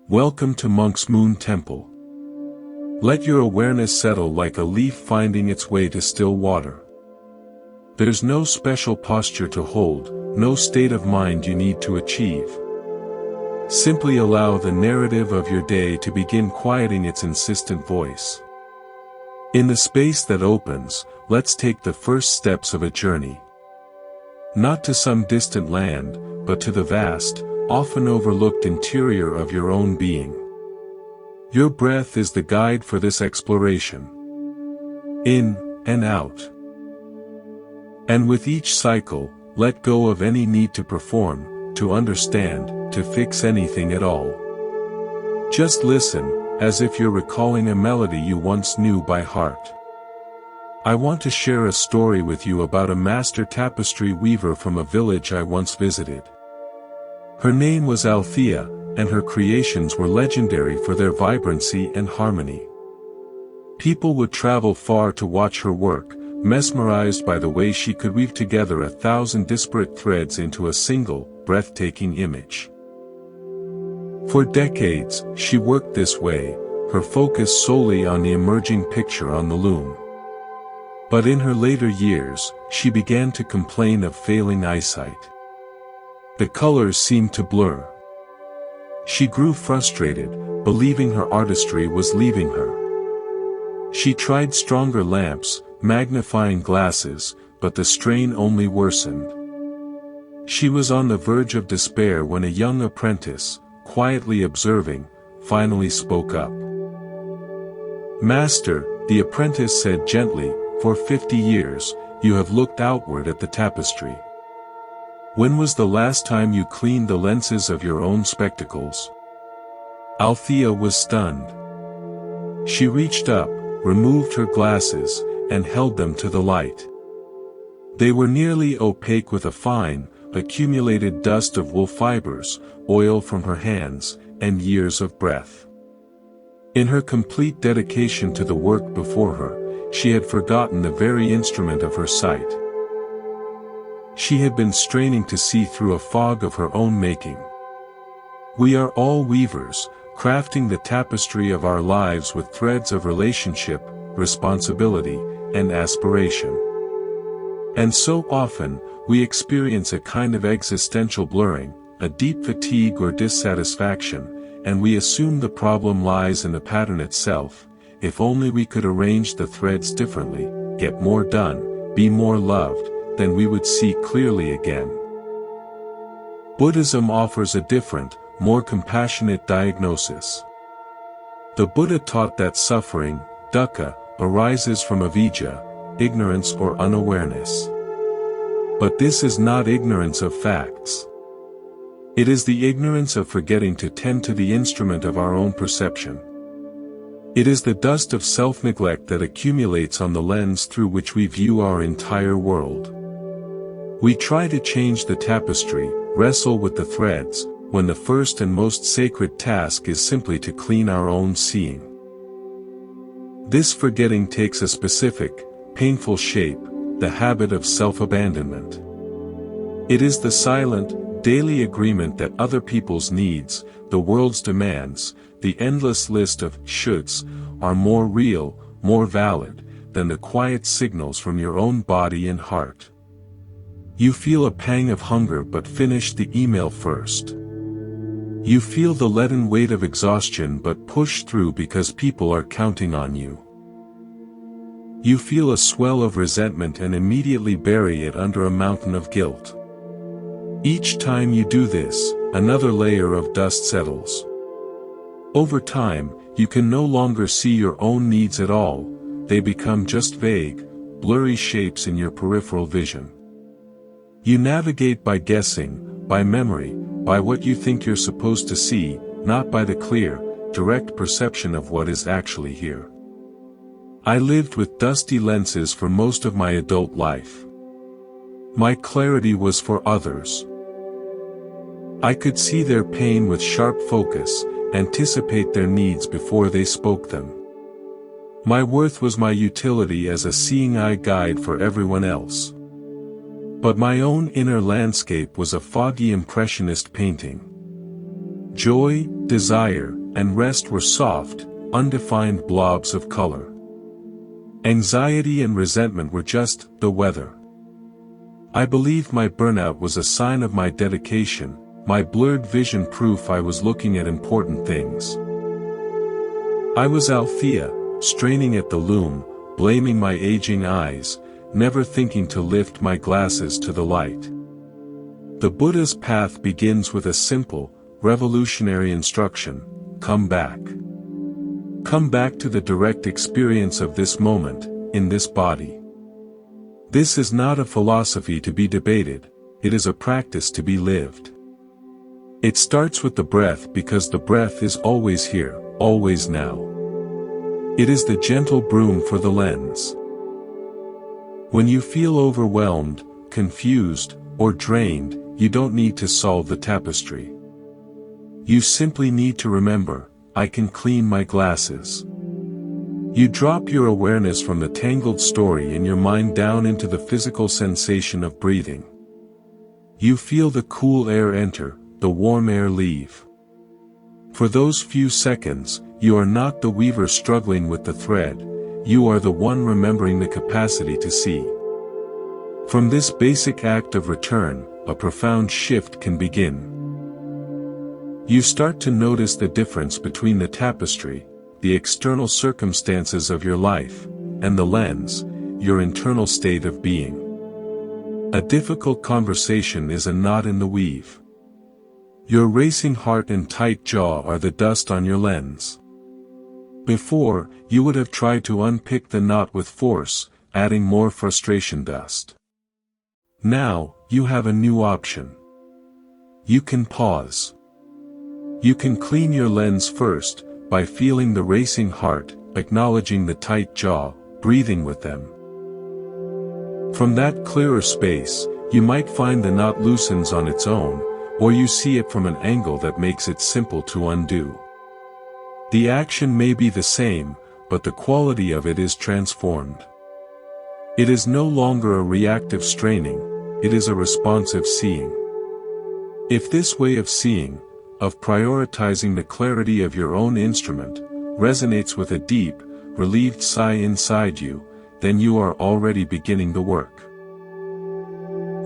Welcome to Monk's Moon Temple. Let your awareness settle like a leaf finding its way to still water. There's no special posture to hold, no state of mind you need to achieve. Simply allow the narrative of your day to begin quieting its insistent voice. In the space that opens, let's take the first steps of a journey. Not to some distant land, but to the vast, often overlooked interior of your own being. Your breath is the guide for this exploration. In and out. And with each cycle, let go of any need to perform, to understand, to fix anything at all. Just listen, as if you're recalling a melody you once knew by heart. I want to share a story with you about a master tapestry weaver from a village I once visited. Her name was Althea, and her creations were legendary for their vibrancy and harmony. People would travel far to watch her work, mesmerized by the way she could weave together 1,000 disparate threads into a single, breathtaking image. For decades, she worked this way, her focus solely on the emerging picture on the loom. But in her later years, she began to complain of failing eyesight. The colors seemed to blur. She grew frustrated, believing her artistry was leaving her. She tried stronger lamps, magnifying glasses, but the strain only worsened. She was on the verge of despair when a young apprentice, quietly observing, finally spoke up. "Master," the apprentice said gently, "for 50 years, you have looked outward at the tapestry. When was the last time you cleaned the lenses of your own spectacles?" Althea was stunned. She reached up, removed her glasses, and held them to the light. They were nearly opaque with a fine, accumulated dust of wool fibers, oil from her hands, and years of breath. In her complete dedication to the work before her, she had forgotten the very instrument of her sight. She had been straining to see through a fog of her own making. We are all weavers, crafting the tapestry of our lives with threads of relationship, responsibility, and aspiration. And so often, we experience a kind of existential blurring, a deep fatigue or dissatisfaction, and we assume the problem lies in the pattern itself. If only we could arrange the threads differently, get more done, be more loved, then we would see clearly again. Buddhism offers a different, more compassionate diagnosis. The Buddha taught that suffering, dukkha, arises from avijja, ignorance or unawareness. But this is not ignorance of facts. It is the ignorance of forgetting to tend to the instrument of our own perception. It is the dust of self-neglect that accumulates on the lens through which we view our entire world. We try to change the tapestry, wrestle with the threads, when the first and most sacred task is simply to clean our own seeing. This forgetting takes a specific, painful shape, the habit of self-abandonment. It is the silent, daily agreement that other people's needs, the world's demands, the endless list of shoulds, are more real, more valid, than the quiet signals from your own body and heart. You feel a pang of hunger but finish the email first. You feel the leaden weight of exhaustion but push through because people are counting on you. You feel a swell of resentment and immediately bury it under a mountain of guilt. Each time you do this, another layer of dust settles. Over time, you can no longer see your own needs at all, they become just vague, blurry shapes in your peripheral vision. You navigate by guessing, by memory, by what you think you're supposed to see, not by the clear, direct perception of what is actually here. I lived with dusty lenses for most of my adult life. My clarity was for others. I could see their pain with sharp focus, anticipate their needs before they spoke them. My worth was my utility as a seeing-eye guide for everyone else. But my own inner landscape was a foggy impressionist painting. Joy, desire, and rest were soft, undefined blobs of color. Anxiety and resentment were just the weather. I believed my burnout was a sign of my dedication, my blurred vision proof I was looking at important things. I was Althea, straining at the loom, blaming my aging eyes, never thinking to lift my glasses to the light. The Buddha's path begins with a simple, revolutionary instruction: come back. Come back to the direct experience of this moment, in this body. This is not a philosophy to be debated, it is a practice to be lived. It starts with the breath because the breath is always here, always now. It is the gentle broom for the lens. When you feel overwhelmed, confused, or drained, you don't need to solve the tapestry. You simply need to remember, I can clean my glasses. You drop your awareness from the tangled story in your mind down into the physical sensation of breathing. You feel the cool air enter, the warm air leave. For those few seconds, you are not the weaver struggling with the thread, you are the one remembering the capacity to see. From this basic act of return, a profound shift can begin. You start to notice the difference between the tapestry, the external circumstances of your life, and the lens, your internal state of being. A difficult conversation is a knot in the weave. Your racing heart and tight jaw are the dust on your lens. Before, you would have tried to unpick the knot with force, adding more frustration dust. Now, you have a new option. You can pause. You can clean your lens first, by feeling the racing heart, acknowledging the tight jaw, breathing with them. From that clearer space, you might find the knot loosens on its own, or you see it from an angle that makes it simple to undo. The action may be the same, but the quality of it is transformed. It is no longer a reactive straining, it is a responsive seeing. If this way of seeing, of prioritizing the clarity of your own instrument, resonates with a deep, relieved sigh inside you, then you are already beginning the work.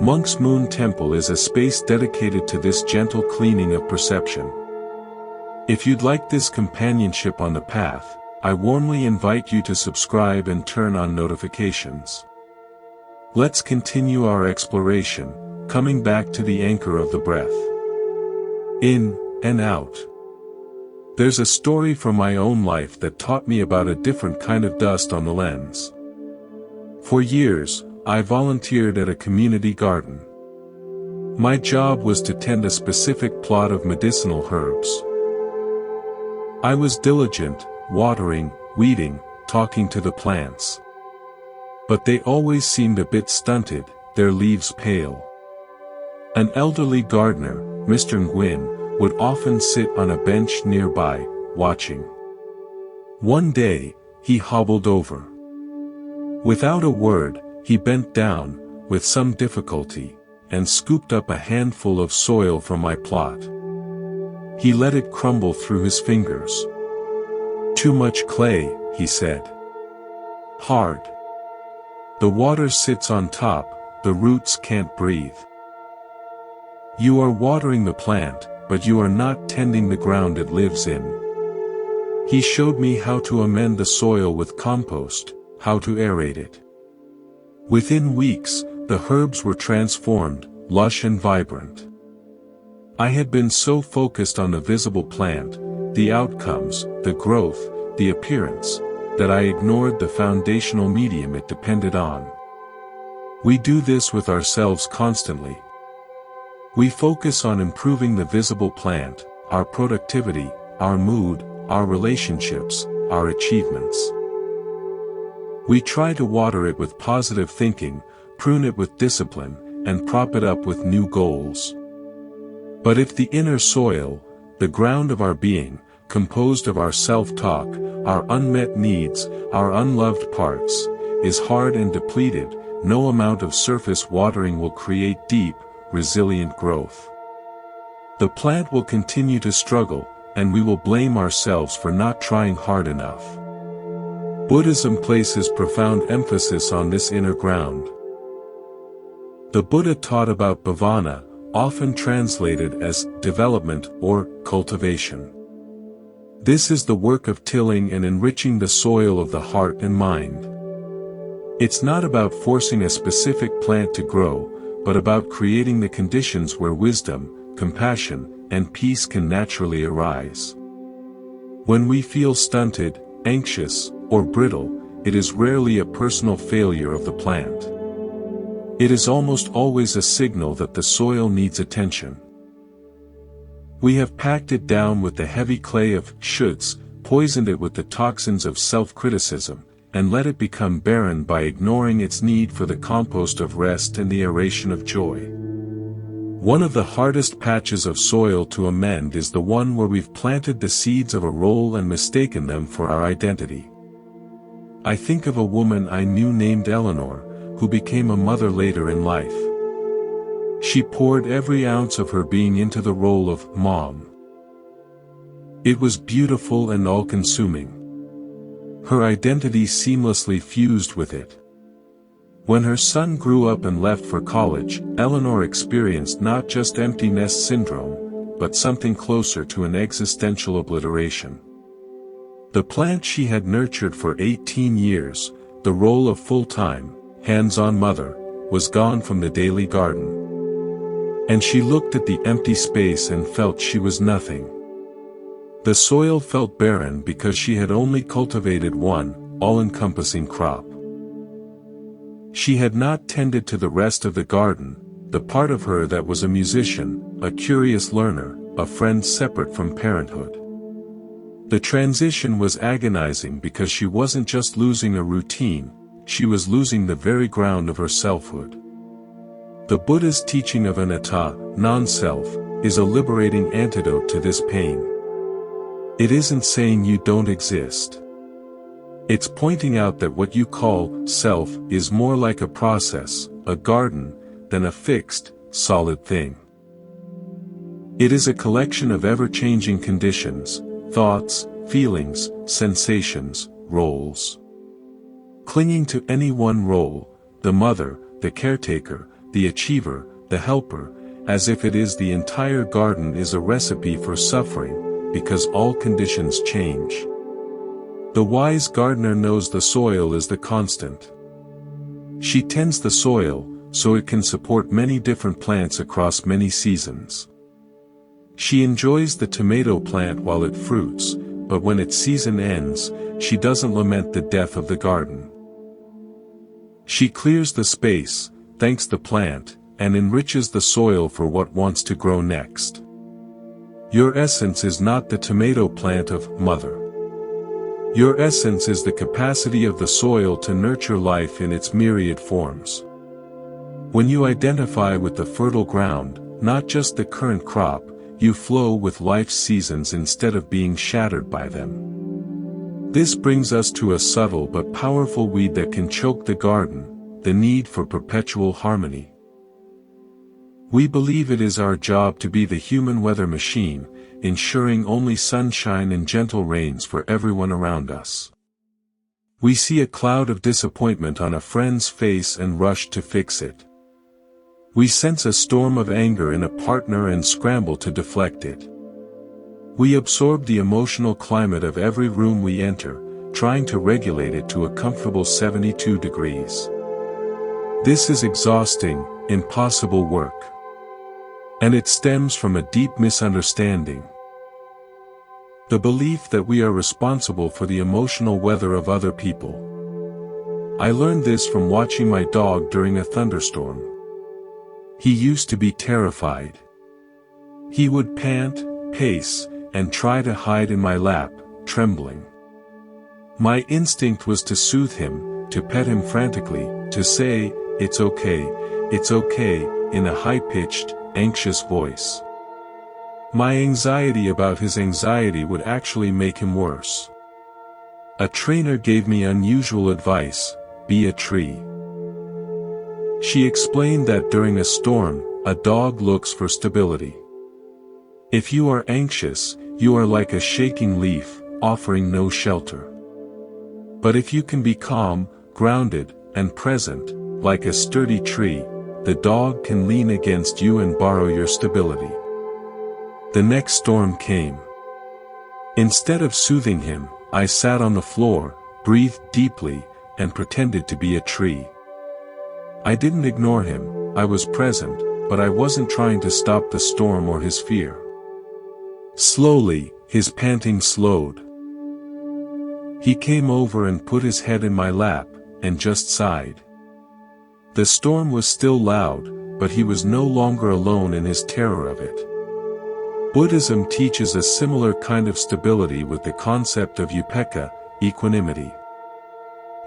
Monk's Moon Temple is a space dedicated to this gentle cleaning of perception. If you'd like this companionship on the path, I warmly invite you to subscribe and turn on notifications. Let's continue our exploration, coming back to the anchor of the breath. In and out. There's a story from my own life that taught me about a different kind of dust on the lens. For years, I volunteered at a community garden. My job was to tend a specific plot of medicinal herbs. I was diligent, watering, weeding, talking to the plants. But they always seemed a bit stunted, their leaves pale. An elderly gardener, Mr. Nguyen, would often sit on a bench nearby, watching. One day, he hobbled over. Without a word, he bent down, with some difficulty, and scooped up a handful of soil from my plot. He let it crumble through his fingers. "Too much clay," he said. "Hard. The water sits on top, the roots can't breathe. You are watering the plant, but you are not tending the ground it lives in." He showed me how to amend the soil with compost, how to aerate it. Within weeks, the herbs were transformed, lush and vibrant. I had been so focused on the visible plant, the outcomes, the growth, the appearance, that I ignored the foundational medium it depended on. We do this with ourselves constantly. We focus on improving the visible plant, our productivity, our mood, our relationships, our achievements. We try to water it with positive thinking, prune it with discipline, and prop it up with new goals. But if the inner soil, the ground of our being, composed of our self-talk, our unmet needs, our unloved parts, is hard and depleted, no amount of surface watering will create deep, resilient growth. The plant will continue to struggle, and we will blame ourselves for not trying hard enough. Buddhism places profound emphasis on this inner ground. The Buddha taught about bhavana, often translated as development or cultivation. This is the work of tilling and enriching the soil of the heart and mind. It's not about forcing a specific plant to grow, but about creating the conditions where wisdom, compassion, and peace can naturally arise. When we feel stunted, anxious, or brittle, it is rarely a personal failure of the plant. It is almost always a signal that the soil needs attention. We have packed it down with the heavy clay of shoulds, poisoned it with the toxins of self-criticism, and let it become barren by ignoring its need for the compost of rest and the aeration of joy. One of the hardest patches of soil to amend is the one where we've planted the seeds of a role and mistaken them for our identity. I think of a woman I knew named Eleanor, who became a mother later in life. She poured every ounce of her being into the role of mom. It was beautiful and all-consuming. Her identity seamlessly fused with it. When her son grew up and left for college, Eleanor experienced not just empty nest syndrome, but something closer to an existential obliteration. The plant she had nurtured for 18 years, the role of full-time, hands-on mother, was gone from the daily garden. And she looked at the empty space and felt she was nothing. The soil felt barren because she had only cultivated one, all-encompassing crop. She had not tended to the rest of the garden, the part of her that was a musician, a curious learner, a friend separate from parenthood. The transition was agonizing because she wasn't just losing a routine, she was losing the very ground of her selfhood. The Buddha's teaching of anatta, non-self, is a liberating antidote to this pain. It isn't saying you don't exist. It's pointing out that what you call self is more like a process, a garden, than a fixed, solid thing. It is a collection of ever-changing conditions, thoughts, feelings, sensations, roles. Clinging to any one role, the mother, the caretaker, the achiever, the helper, as if it is the entire garden, is a recipe for suffering, because all conditions change. The wise gardener knows the soil is the constant. She tends the soil, so it can support many different plants across many seasons. She enjoys the tomato plant while it fruits, but when its season ends, she doesn't lament the death of the garden. She clears the space, thanks the plant, and enriches the soil for what wants to grow next. Your essence is not the tomato plant of mother. Your essence is the capacity of the soil to nurture life in its myriad forms. When you identify with the fertile ground, not just the current crop, you flow with life's seasons instead of being shattered by them. This brings us to a subtle but powerful weed that can choke the garden, the need for perpetual harmony. We believe it is our job to be the human weather machine, ensuring only sunshine and gentle rains for everyone around us. We see a cloud of disappointment on a friend's face and rush to fix it. We sense a storm of anger in a partner and scramble to deflect it. We absorb the emotional climate of every room we enter, trying to regulate it to a comfortable 72 degrees. This is exhausting, impossible work. And it stems from a deep misunderstanding. The belief that we are responsible for the emotional weather of other people. I learned this from watching my dog during a thunderstorm. He used to be terrified. He would pant, pace, and try to hide in my lap, trembling. My instinct was to soothe him, to pet him frantically, to say, it's okay, in a high-pitched, anxious voice. My anxiety about his anxiety would actually make him worse. A trainer gave me unusual advice: be a tree. She explained that during a storm, a dog looks for stability. If you are anxious, you are like a shaking leaf, offering no shelter. But if you can be calm, grounded, and present, like a sturdy tree, the dog can lean against you and borrow your stability. The next storm came. Instead of soothing him, I sat on the floor, breathed deeply, and pretended to be a tree. I didn't ignore him, I was present, but I wasn't trying to stop the storm or his fear. Slowly, his panting slowed. He came over and put his head in my lap, and just sighed. The storm was still loud, but he was no longer alone in his terror of it. Buddhism teaches a similar kind of stability with the concept of upekkha, equanimity.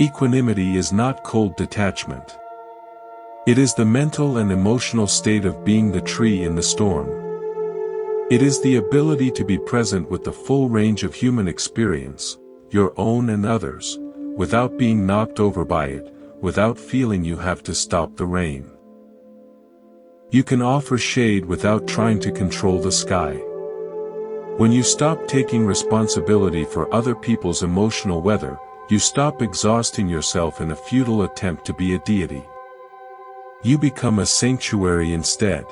Equanimity is not cold detachment. It is the mental and emotional state of being the tree in the storm. It is the ability to be present with the full range of human experience, your own and others, without being knocked over by it, without feeling you have to stop the rain. You can offer shade without trying to control the sky. When you stop taking responsibility for other people's emotional weather, you stop exhausting yourself in a futile attempt to be a deity. You become a sanctuary instead.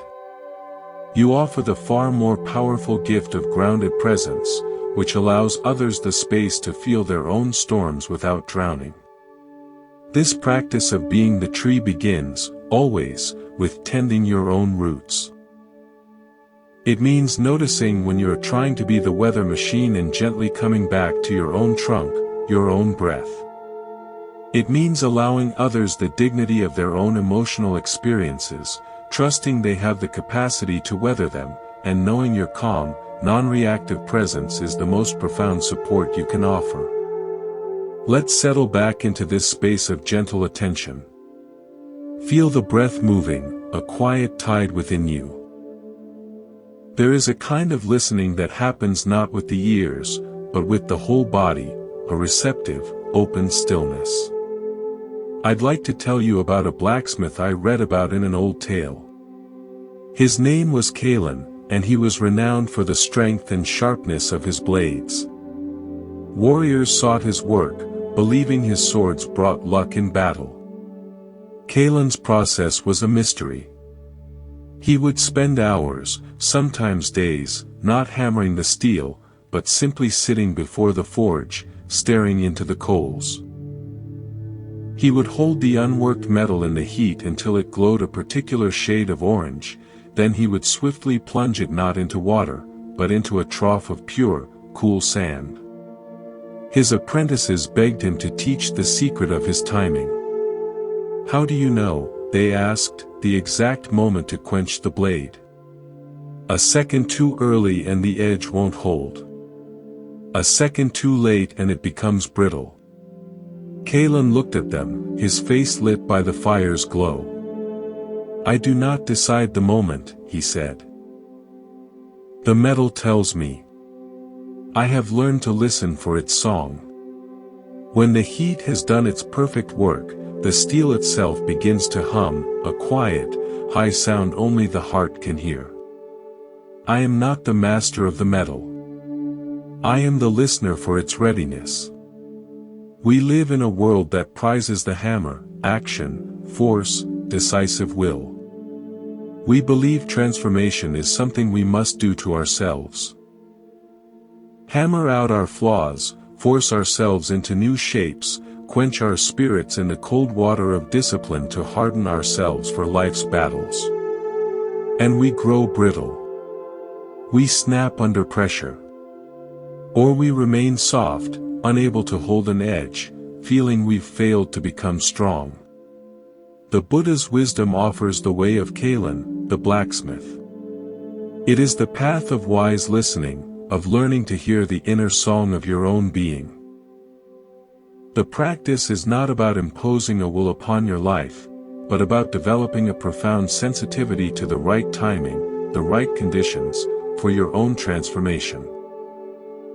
You offer the far more powerful gift of grounded presence, which allows others the space to feel their own storms without drowning. This practice of being the tree begins, always, with tending your own roots. It means noticing when you are trying to be the weather machine and gently coming back to your own trunk, your own breath. It means allowing others the dignity of their own emotional experiences, trusting they have the capacity to weather them, and knowing your calm, non-reactive presence is the most profound support you can offer. Let's settle back into this space of gentle attention. Feel the breath moving, a quiet tide within you. There is a kind of listening that happens not with the ears, but with the whole body, a receptive, open stillness. I'd like to tell you about a blacksmith I read about in an old tale. His name was Kalen, and he was renowned for the strength and sharpness of his blades. Warriors sought his work, believing his swords brought luck in battle. Kalen's process was a mystery. He would spend hours, sometimes days, not hammering the steel, but simply sitting before the forge, staring into the coals. He would hold the unworked metal in the heat until it glowed a particular shade of orange, then he would swiftly plunge it not into water, but into a trough of pure, cool sand. His apprentices begged him to teach the secret of his timing. "How do you know," they asked, "the exact moment to quench the blade? A second too early and the edge won't hold. A second too late and it becomes brittle." Kalen looked at them, his face lit by the fire's glow. "I do not decide the moment," he said. "The metal tells me. I have learned to listen for its song. When the heat has done its perfect work, the steel itself begins to hum, a quiet, high sound only the heart can hear. I am not the master of the metal. I am the listener for its readiness." We live in a world that prizes the hammer, action, force, decisive will. We believe transformation is something we must do to ourselves. Hammer out our flaws, force ourselves into new shapes, quench our spirits in the cold water of discipline to harden ourselves for life's battles. And we grow brittle. We snap under pressure. Or we remain soft, unable to hold an edge, feeling we've failed to become strong. The Buddha's wisdom offers the way of Kalen, the blacksmith. It is the path of wise listening, of learning to hear the inner song of your own being. The practice is not about imposing a will upon your life, but about developing a profound sensitivity to the right timing, the right conditions, for your own transformation.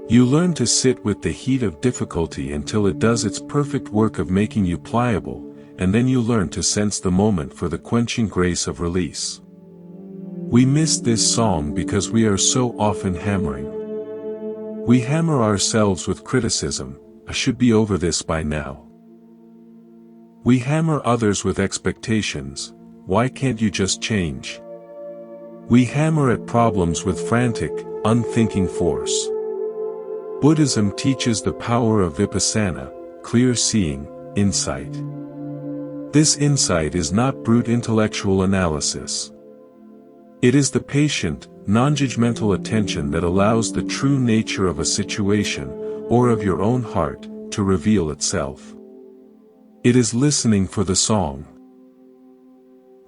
You learn to sit with the heat of difficulty until it does its perfect work of making you pliable, and then you learn to sense the moment for the quenching grace of release. We miss this song because we are so often hammering. We hammer ourselves with criticism, "I should be over this by now." We hammer others with expectations, "Why can't you just change?" We hammer at problems with frantic, unthinking force. Buddhism teaches the power of vipassana, clear seeing, insight. This insight is not brute intellectual analysis. It is the patient, non-judgmental attention that allows the true nature of a situation, or of your own heart, to reveal itself. It is listening for the song.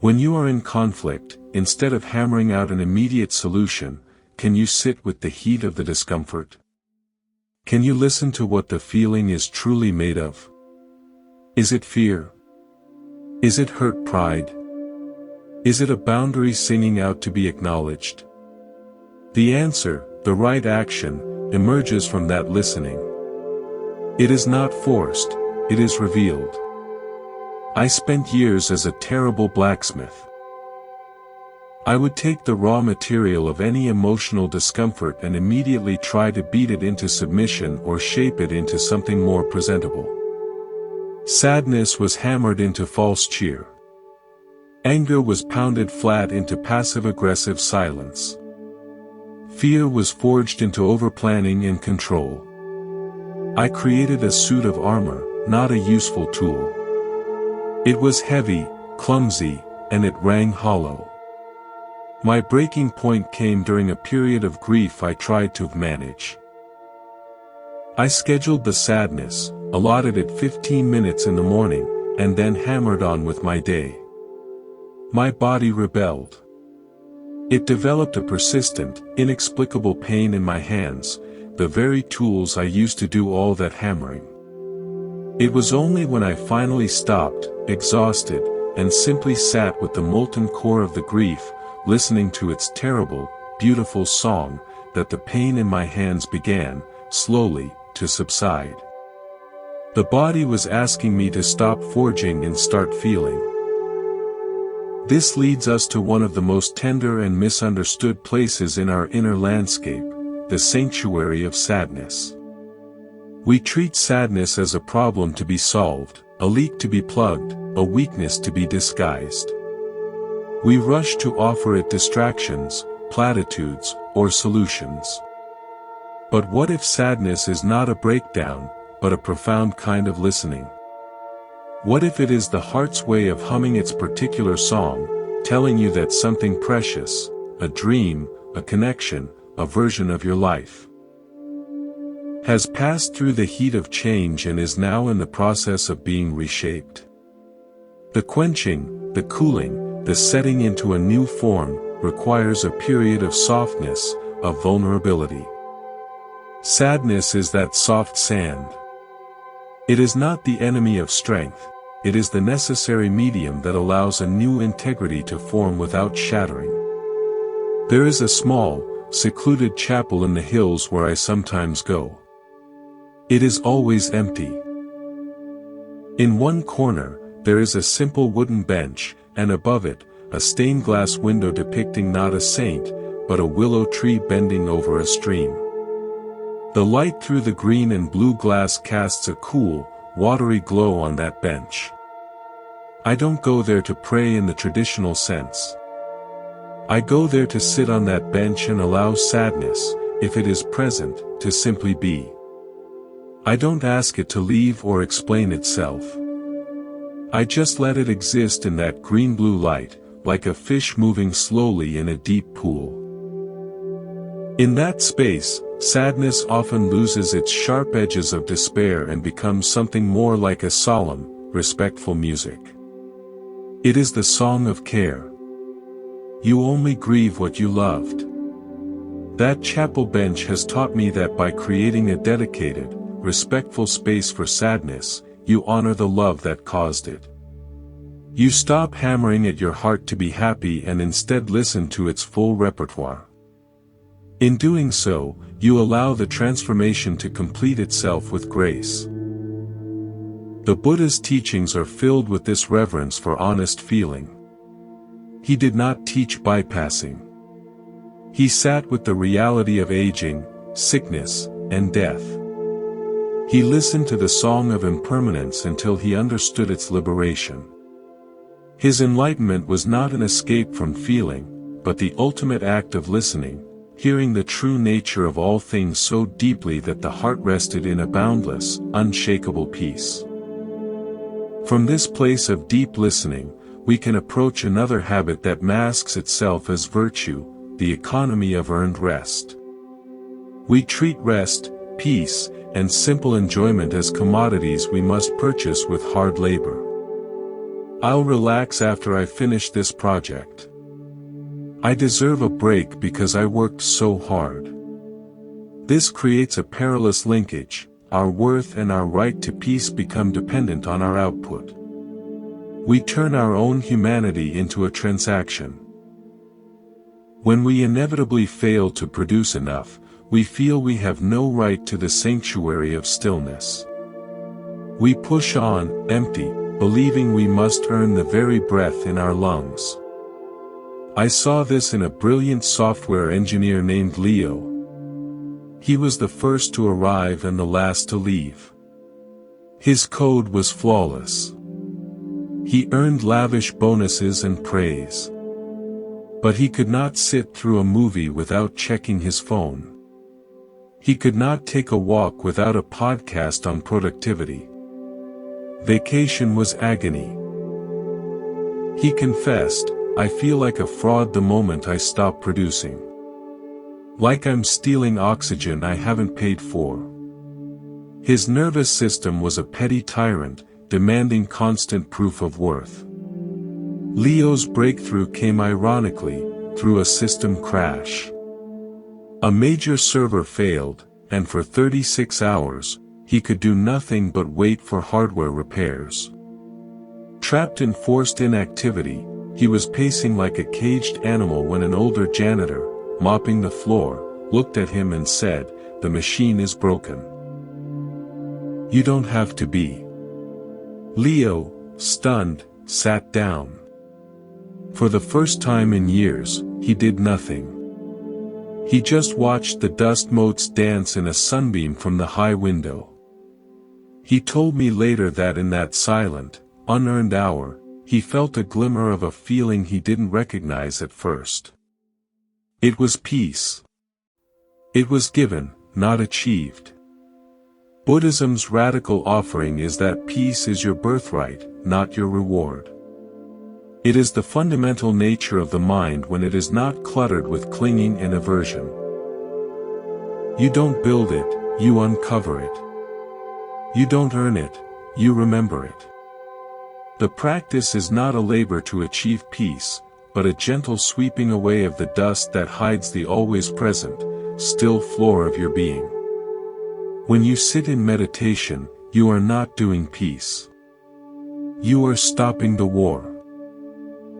When you are in conflict, instead of hammering out an immediate solution, can you sit with the heat of the discomfort? Can you listen to what the feeling is truly made of? Is it fear? Is it hurt pride? Is it a boundary singing out to be acknowledged? The answer, the right action, emerges from that listening. It is not forced, it is revealed. I spent years as a terrible blacksmith. I would take the raw material of any emotional discomfort and immediately try to beat it into submission or shape it into something more presentable. Sadness was hammered into false cheer. Anger was pounded flat into passive-aggressive silence. Fear was forged into overplanning and control. I created a suit of armor, not a useful tool. It was heavy, clumsy, and it rang hollow. My breaking point came during a period of grief I tried to manage. I scheduled the sadness, allotted it 15 minutes in the morning, and then hammered on with my day. My body rebelled. It developed a persistent, inexplicable pain in my hands, the very tools I used to do all that hammering. It was only when I finally stopped, exhausted, and simply sat with the molten core of the grief, listening to its terrible, beautiful song, that the pain in my hands began, slowly, to subside. The body was asking me to stop forging and start feeling. This leads us to one of the most tender and misunderstood places in our inner landscape, the sanctuary of sadness. We treat sadness as a problem to be solved, a leak to be plugged, a weakness to be disguised. We rush to offer it distractions, platitudes, or solutions. But what if sadness is not a breakdown, but a profound kind of listening? What if it is the heart's way of humming its particular song, telling you that something precious, a dream, a connection, a version of your life, has passed through the heat of change and is now in the process of being reshaped? The quenching, the cooling, the setting into a new form, requires a period of softness, of vulnerability. Sadness is that soft sand. It is not the enemy of strength, it is the necessary medium that allows a new integrity to form without shattering. There is a small, secluded chapel in the hills where I sometimes go. It is always empty. In one corner, there is a simple wooden bench, and above it, a stained glass window depicting not a saint, but a willow tree bending over a stream. The light through the green and blue glass casts a cool, watery glow on that bench. I don't go there to pray in the traditional sense. I go there to sit on that bench and allow sadness, if it is present, to simply be. I don't ask it to leave or explain itself. I just let it exist in that green-blue light, like a fish moving slowly in a deep pool. In that space, sadness often loses its sharp edges of despair and becomes something more like a solemn, respectful music. It is the song of care. You only grieve what you loved. That chapel bench has taught me that by creating a dedicated, respectful space for sadness, you honor the love that caused it. You stop hammering at your heart to be happy and instead listen to its full repertoire. In doing so, you allow the transformation to complete itself with grace. The Buddha's teachings are filled with this reverence for honest feeling. He did not teach bypassing. He sat with the reality of aging, sickness, and death. He listened to the song of impermanence until he understood its liberation. His enlightenment was not an escape from feeling, but the ultimate act of listening, hearing the true nature of all things so deeply that the heart rested in a boundless, unshakable peace. From this place of deep listening, we can approach another habit that masks itself as virtue, the economy of earned rest. We treat rest, peace, and simple enjoyment as commodities we must purchase with hard labor. I'll relax after I finish this project. I deserve a break because I worked so hard. This creates a perilous linkage. Our worth and our right to peace become dependent on our output. We turn our own humanity into a transaction. When we inevitably fail to produce enough, we feel we have no right to the sanctuary of stillness. We push on, empty, believing we must earn the very breath in our lungs. I saw this in a brilliant software engineer named Leo. He was the first to arrive and the last to leave. His code was flawless. He earned lavish bonuses and praise. But he could not sit through a movie without checking his phone. He could not take a walk without a podcast on productivity. Vacation was agony. He confessed, "I feel like a fraud the moment I stop producing. Like I'm stealing oxygen I haven't paid for." His nervous system was a petty tyrant, demanding constant proof of worth. Leo's breakthrough came ironically, through a system crash. A major server failed, and for 36 hours, he could do nothing but wait for hardware repairs. Trapped in forced inactivity, he was pacing like a caged animal when an older janitor, mopping the floor, looked at him and said, "The machine is broken." "You don't have to be." Leo, stunned, sat down. For the first time in years, he did nothing. He just watched the dust motes dance in a sunbeam from the high window. He told me later that in that silent, unearned hour, he felt a glimmer of a feeling he didn't recognize at first. It was peace. It was given, not achieved. Buddhism's radical offering is that peace is your birthright, not your reward. It is the fundamental nature of the mind when it is not cluttered with clinging and aversion. You don't build it, you uncover it. You don't earn it, you remember it. The practice is not a labor to achieve peace, but a gentle sweeping away of the dust that hides the always present, still floor of your being. When you sit in meditation, you are not doing peace. You are stopping the war.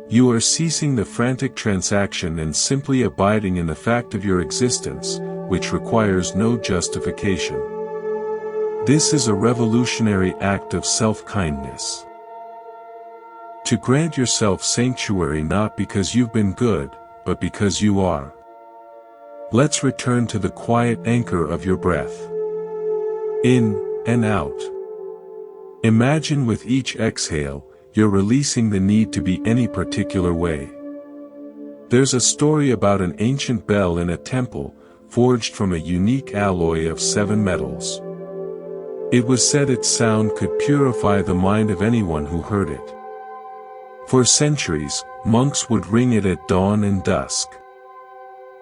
You are ceasing the frantic transaction and simply abiding in the fact of your existence, which requires no justification. This is a revolutionary act of self-kindness. To grant yourself sanctuary not because you've been good, but because you are. Let's return to the quiet anchor of your breath. In and out. Imagine with each exhale, you're releasing the need to be any particular way. There's a story about an ancient bell in a temple, forged from a unique alloy of 7 metals. It was said its sound could purify the mind of anyone who heard it. For centuries, monks would ring it at dawn and dusk.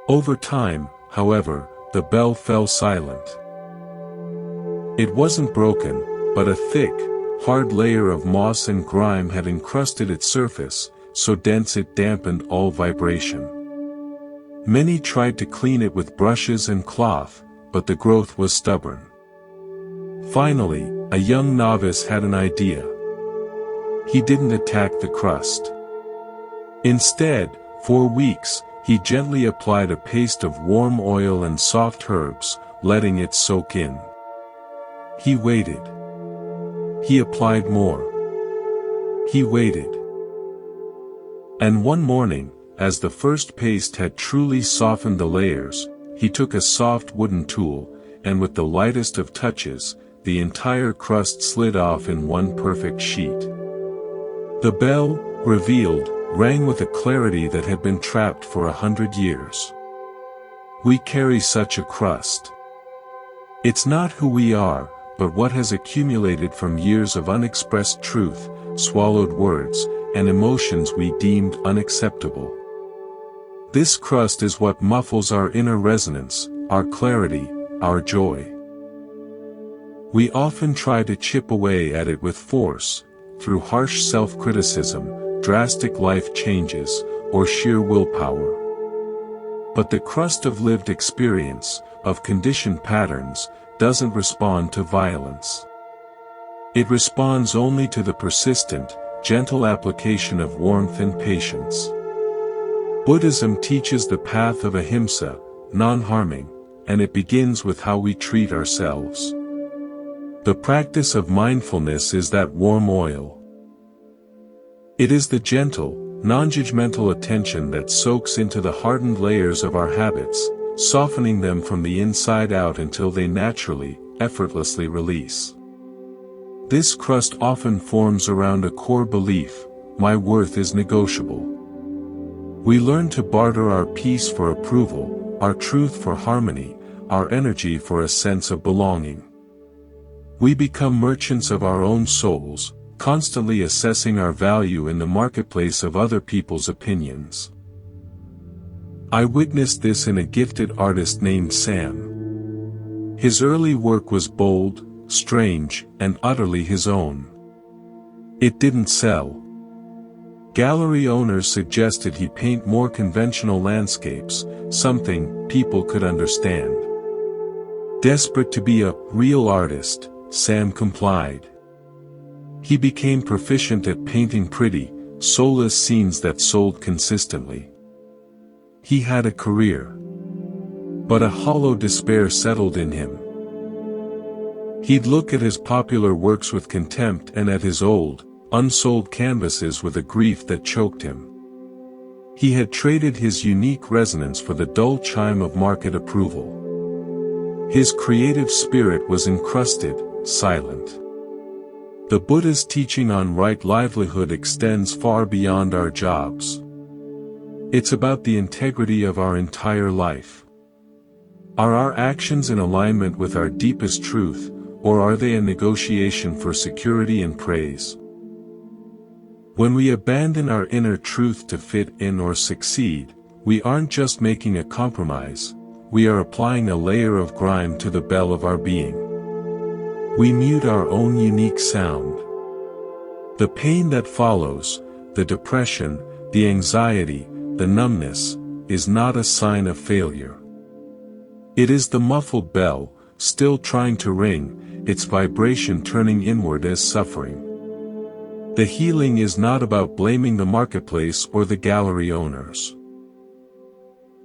Over time, however, the bell fell silent. It wasn't broken, but a thick, hard layer of moss and grime had encrusted its surface, so dense it dampened all vibration. Many tried to clean it with brushes and cloth, but the growth was stubborn. Finally, a young novice had an idea. He didn't attack the crust. Instead, for weeks, he gently applied a paste of warm oil and soft herbs, letting it soak in. He waited. He applied more. He waited. And one morning, as the first paste had truly softened the layers, he took a soft wooden tool, and with the lightest of touches, the entire crust slid off in one perfect sheet. The bell, revealed, rang with a clarity that had been trapped for 100 years. We carry such a crust. It's not who we are, but what has accumulated from years of unexpressed truth, swallowed words, and emotions we deemed unacceptable. This crust is what muffles our inner resonance, our clarity, our joy. We often try to chip away at it with force, through harsh self-criticism, drastic life changes, or sheer willpower. But the crust of lived experience, of conditioned patterns, doesn't respond to violence. It responds only to the persistent, gentle application of warmth and patience. Buddhism teaches the path of ahimsa, non-harming, and it begins with how we treat ourselves. The practice of mindfulness is that warm oil. It is the gentle, non-judgmental attention that soaks into the hardened layers of our habits, softening them from the inside out until they naturally, effortlessly release. This crust often forms around a core belief: my worth is negotiable. We learn to barter our peace for approval, our truth for harmony, our energy for a sense of belonging. We become merchants of our own souls, constantly assessing our value in the marketplace of other people's opinions. I witnessed this in a gifted artist named Sam. His early work was bold, strange, and utterly his own. It didn't sell. Gallery owners suggested he paint more conventional landscapes, something people could understand. Desperate to be a real artist, Sam complied. He became proficient at painting pretty, soulless scenes that sold consistently. He had a career. But a hollow despair settled in him. He'd look at his popular works with contempt and at his old, unsold canvases with a grief that choked him. He had traded his unique resonance for the dull chime of market approval. His creative spirit was encrusted, silent. The Buddha's teaching on right livelihood extends far beyond our jobs. It's about the integrity of our entire life. Are our actions in alignment with our deepest truth, or are they a negotiation for security and praise? When we abandon our inner truth to fit in or succeed, we aren't just making a compromise, we are applying a layer of grime to the bell of our being. We mute our own unique sound. The pain that follows, the depression, the anxiety, the numbness, is not a sign of failure. It is the muffled bell, still trying to ring, its vibration turning inward as suffering. The healing is not about blaming the marketplace or the gallery owners.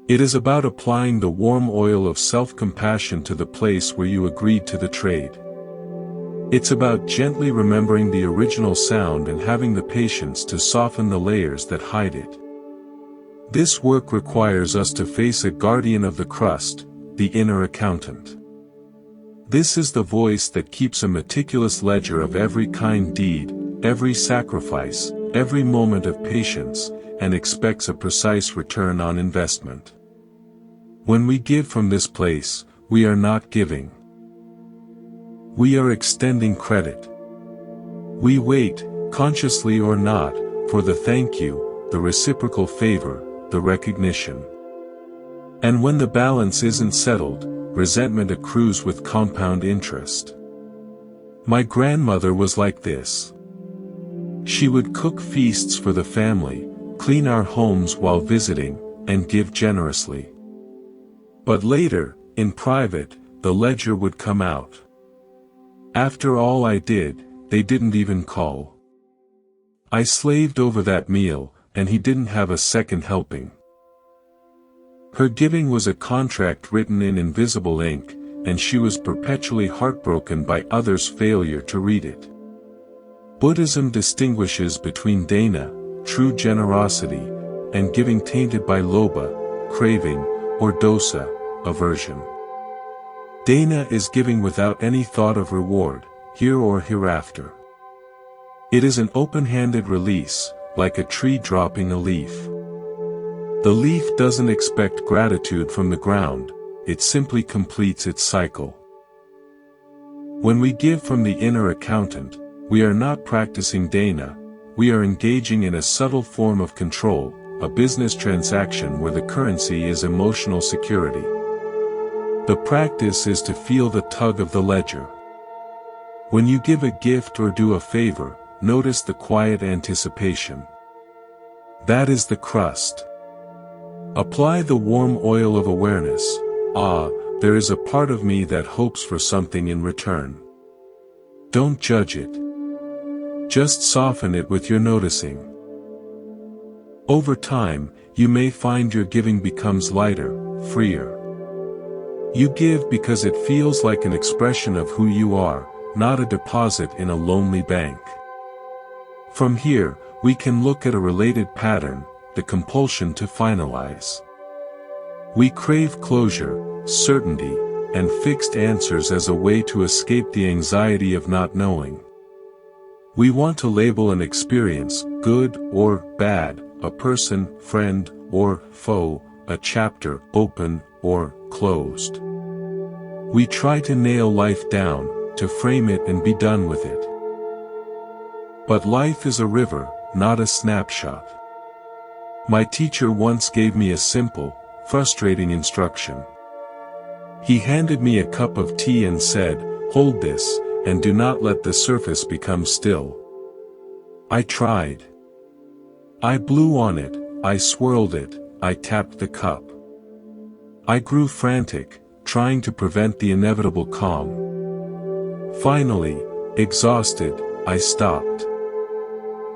It is about applying the warm oil of self-compassion to the place where you agreed to the trade. It's about gently remembering the original sound and having the patience to soften the layers that hide it. This work requires us to face a guardian of the crust, the inner accountant. This is the voice that keeps a meticulous ledger of every kind deed, every sacrifice, every moment of patience, and expects a precise return on investment. When we give from this place, we are not giving. We are extending credit. We wait, consciously or not, for the thank you, the reciprocal favor, the recognition. And when the balance isn't settled, resentment accrues with compound interest. My grandmother was like this. She would cook feasts for the family, clean our homes while visiting, and give generously. But later, in private, the ledger would come out. After all I did, they didn't even call. I slaved over that meal, and he didn't have a second helping. Her giving was a contract written in invisible ink, and she was perpetually heartbroken by others' failure to read it. Buddhism distinguishes between dana, true generosity, and giving tainted by lobha, craving, or dosa, aversion. Dana is giving without any thought of reward, here or hereafter. It is an open-handed release, like a tree dropping a leaf. The leaf doesn't expect gratitude from the ground, it simply completes its cycle. When we give from the inner accountant, we are not practicing dana, we are engaging in a subtle form of control, a business transaction where the currency is emotional security. The practice is to feel the tug of the ledger. When you give a gift or do a favor, notice the quiet anticipation. That is the crust. Apply the warm oil of awareness. There is a part of me that hopes for something in return. Don't judge it. Just soften it with your noticing. Over time, you may find your giving becomes lighter, freer. You give because it feels like an expression of who you are, not a deposit in a lonely bank. From here, we can look at a related pattern, the compulsion to finalize. We crave closure, certainty, and fixed answers as a way to escape the anxiety of not knowing. We want to label an experience, good or bad, a person, friend, or foe, a chapter, open or closed. We try to nail life down, to frame it and be done with it. But life is a river, not a snapshot. My teacher once gave me a simple, frustrating instruction. He handed me a cup of tea and said, "Hold this, and do not let the surface become still." I tried. I blew on it, I swirled it, I tapped the cup. I grew frantic, trying to prevent the inevitable calm. Finally, exhausted, I stopped.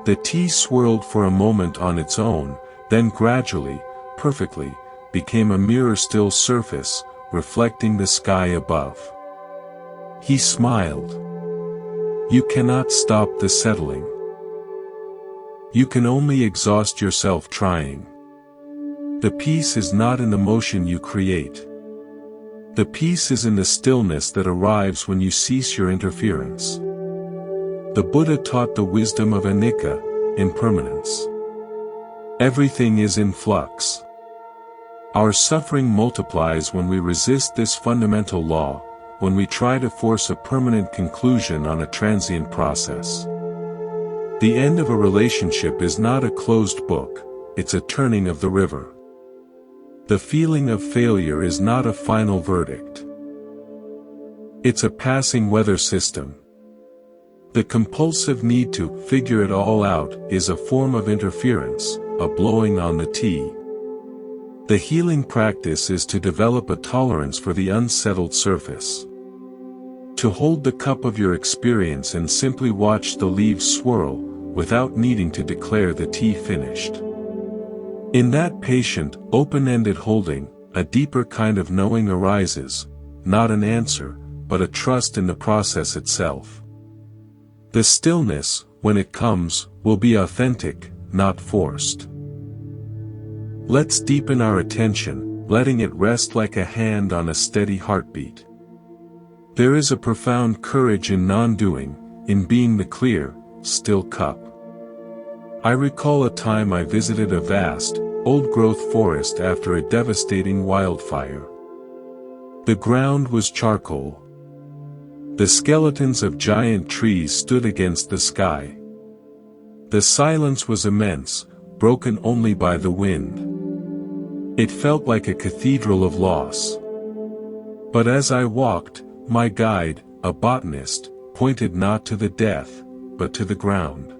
The tea swirled for a moment on its own, then gradually, perfectly, became a mirror still surface, reflecting the sky above. He smiled. You cannot stop the settling. You can only exhaust yourself trying. The peace is not in the motion you create. The peace is in the stillness that arrives when you cease your interference. The Buddha taught the wisdom of anicca, impermanence. Everything is in flux. Our suffering multiplies when we resist this fundamental law, when we try to force a permanent conclusion on a transient process. The end of a relationship is not a closed book, it's a turning of the river. The feeling of failure is not a final verdict. It's a passing weather system. The compulsive need to figure it all out is a form of interference, a blowing on the tea. The healing practice is to develop a tolerance for the unsettled surface. To hold the cup of your experience and simply watch the leaves swirl, without needing to declare the tea finished. In that patient, open-ended holding, a deeper kind of knowing arises, not an answer, but a trust in the process itself. The stillness, when it comes, will be authentic, not forced. Let's deepen our attention, letting it rest like a hand on a steady heartbeat. There is a profound courage in non-doing, in being the clear, still cup. I recall a time I visited a vast, old-growth forest after a devastating wildfire. The ground was charcoal. The skeletons of giant trees stood against the sky. The silence was immense, broken only by the wind. It felt like a cathedral of loss. But as I walked, my guide, a botanist, pointed not to the death, but to the ground.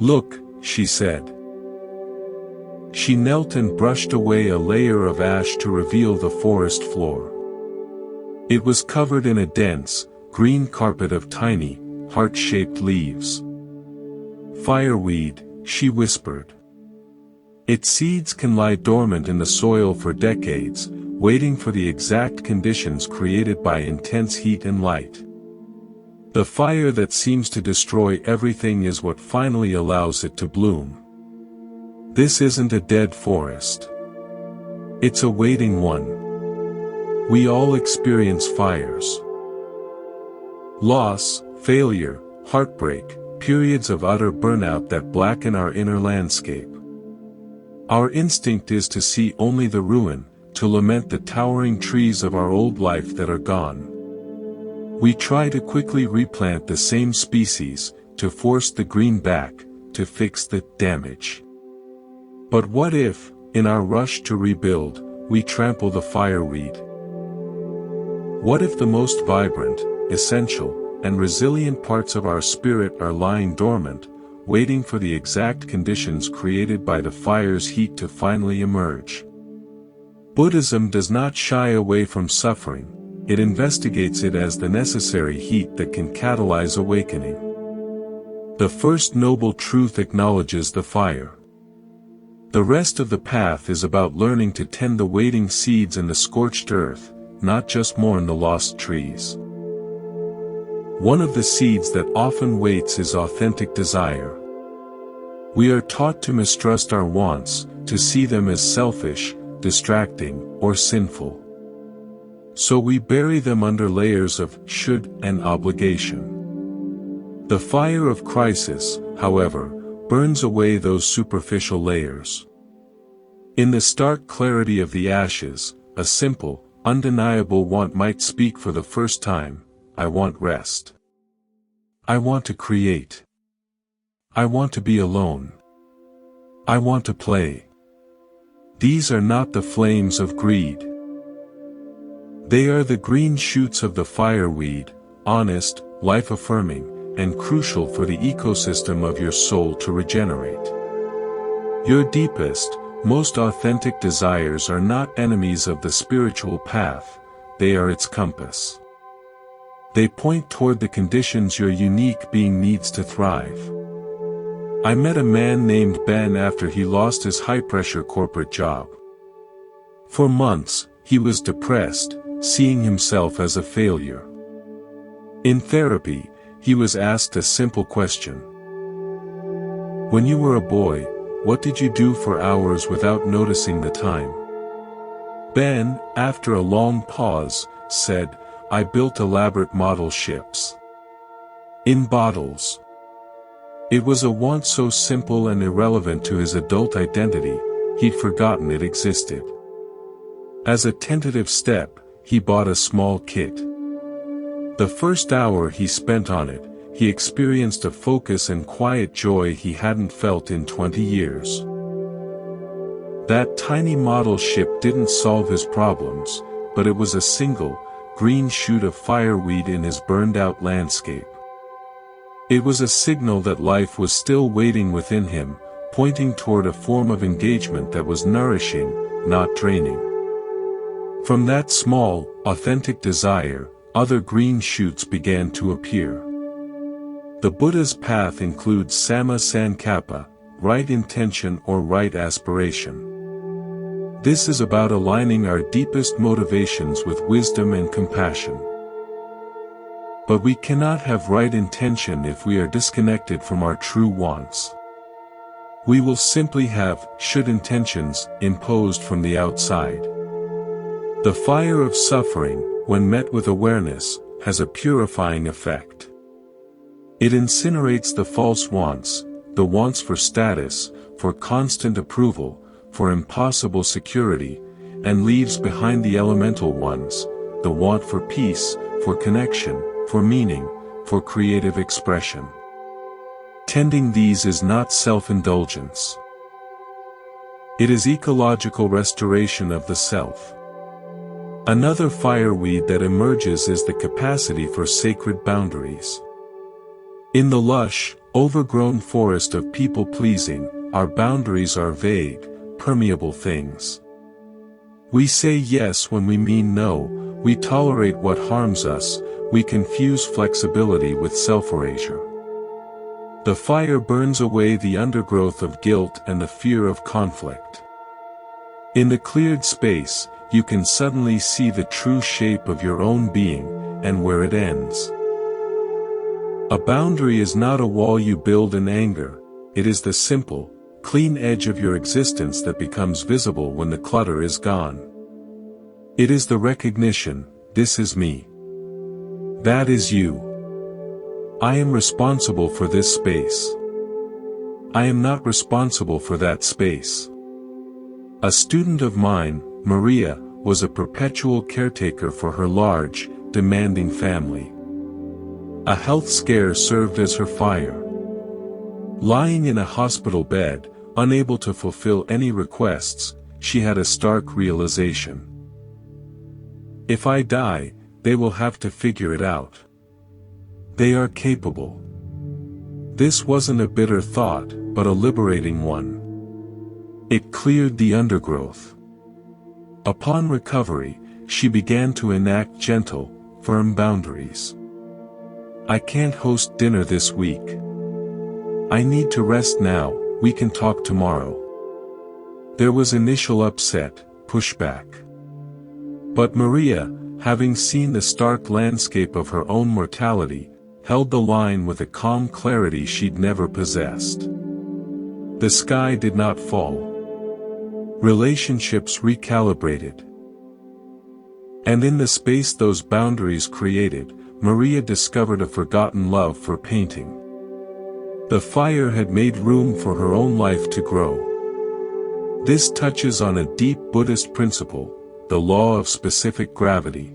"Look," she said. She knelt and brushed away a layer of ash to reveal the forest floor. It was covered in a dense, green carpet of tiny, heart-shaped leaves. "Fireweed," she whispered. Its seeds can lie dormant in the soil for decades, waiting for the exact conditions created by intense heat and light. The fire that seems to destroy everything is what finally allows it to bloom. This isn't a dead forest. It's a waiting one. We all experience fires. Loss, failure, heartbreak, periods of utter burnout that blacken our inner landscape. Our instinct is to see only the ruin, to lament the towering trees of our old life that are gone. We try to quickly replant the same species, to force the green back, to fix the damage. But what if, in our rush to rebuild, we trample the fireweed? What if the most vibrant, essential, and resilient parts of our spirit are lying dormant, waiting for the exact conditions created by the fire's heat to finally emerge? Buddhism does not shy away from suffering, it investigates it as the necessary heat that can catalyze awakening. The first noble truth acknowledges the fire. The rest of the path is about learning to tend the waiting seeds in the scorched earth, not just mourn the lost trees. One of the seeds that often waits is authentic desire. We are taught to mistrust our wants, to see them as selfish, distracting, or sinful. So we bury them under layers of should and obligation. The fire of crisis, however, burns away those superficial layers. In the stark clarity of the ashes, a simple, undeniable want might speak for the first time: I want rest. I want to create. I want to be alone. I want to play. These are not the flames of greed. They are the green shoots of the fireweed, honest, life-affirming, and crucial for the ecosystem of your soul to regenerate. Your deepest, most authentic desires are not enemies of the spiritual path, they are its compass. They point toward the conditions your unique being needs to thrive. I met a man named Ben after he lost his high-pressure corporate job. For months, he was depressed, seeing himself as a failure. In therapy, he was asked a simple question. When you were a boy, what did you do for hours without noticing the time? Ben, after a long pause, said, I built elaborate model ships. In bottles. It was a want so simple and irrelevant to his adult identity, he'd forgotten it existed. As a tentative step, he bought a small kit. The first hour he spent on it, he experienced a focus and quiet joy he hadn't felt in 20 years. That tiny model ship didn't solve his problems, but it was a single, green shoot of fireweed in his burned-out landscape. It was a signal that life was still waiting within him, pointing toward a form of engagement that was nourishing, not draining. From that small, authentic desire, other green shoots began to appear. The Buddha's path includes samma sankappa, right intention or right aspiration. This is about aligning our deepest motivations with wisdom and compassion. But we cannot have right intention if we are disconnected from our true wants. We will simply have should intentions imposed from the outside. The fire of suffering, when met with awareness, has a purifying effect. It incinerates the false wants, the wants for status, for constant approval, for impossible security, and leaves behind the elemental ones, the want for peace, for connection, for meaning, for creative expression. Tending these is not self-indulgence. It is ecological restoration of the self. Another fireweed that emerges is the capacity for sacred boundaries. In the lush, overgrown forest of people-pleasing, our boundaries are vague, permeable things. We say yes when we mean no, we tolerate what harms us, we confuse flexibility with self-erasure. The fire burns away the undergrowth of guilt and the fear of conflict. In the cleared space, you can suddenly see the true shape of your own being, and where it ends. A boundary is not a wall you build in anger, it is the simple, clean edge of your existence that becomes visible when the clutter is gone. It is the recognition, this is me. That is you. I am responsible for this space. I am not responsible for that space. A student of mine, Maria, was a perpetual caretaker for her large, demanding family. A health scare served as her fire. Lying in a hospital bed, unable to fulfill any requests, she had a stark realization. If I die, they will have to figure it out. They are capable. This wasn't a bitter thought, but a liberating one. It cleared the undergrowth. Upon recovery, she began to enact gentle, firm boundaries. I can't host dinner this week. I need to rest now, we can talk tomorrow. There was initial upset, pushback. But Maria, having seen the stark landscape of her own mortality, held the line with a calm clarity she'd never possessed. The sky did not fall. Relationships recalibrated. And in the space those boundaries created, Maria discovered a forgotten love for painting. The fire had made room for her own life to grow. This touches on a deep Buddhist principle, the law of specific gravity.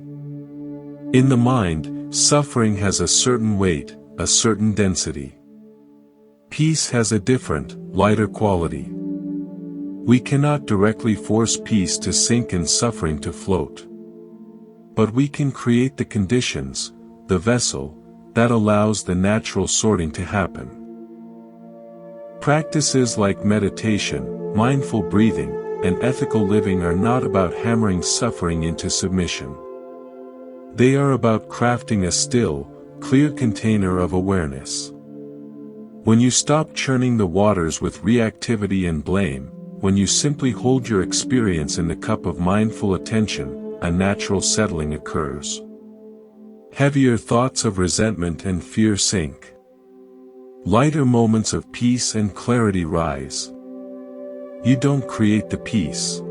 In the mind, suffering has a certain weight, a certain density. Peace has a different, lighter quality. We cannot directly force peace to sink and suffering to float. But we can create the conditions, the vessel, that allows the natural sorting to happen. Practices like meditation, mindful breathing, and ethical living are not about hammering suffering into submission. They are about crafting a still, clear container of awareness. When you stop churning the waters with reactivity and blame, when you simply hold your experience in the cup of mindful attention, a natural settling occurs. Heavier thoughts of resentment and fear sink. Lighter moments of peace and clarity rise. You don't create the peace.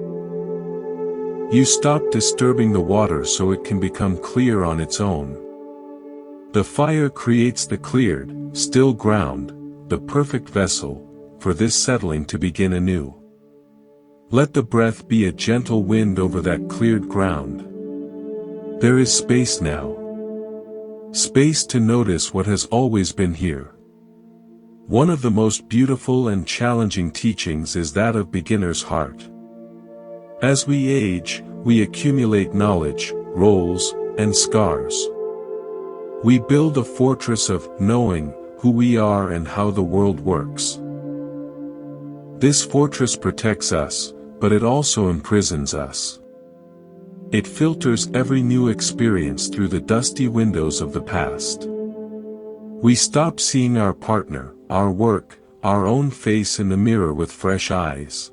You stop disturbing the water so it can become clear on its own. The fire creates the cleared, still ground, the perfect vessel, for this settling to begin anew. Let the breath be a gentle wind over that cleared ground. There is space now. Space to notice what has always been here. One of the most beautiful and challenging teachings is that of beginner's heart. As we age, we accumulate knowledge, roles, and scars. We build a fortress of knowing who we are and how the world works. This fortress protects us, but it also imprisons us. It filters every new experience through the dusty windows of the past. We stop seeing our partner, our work, our own face in the mirror with fresh eyes.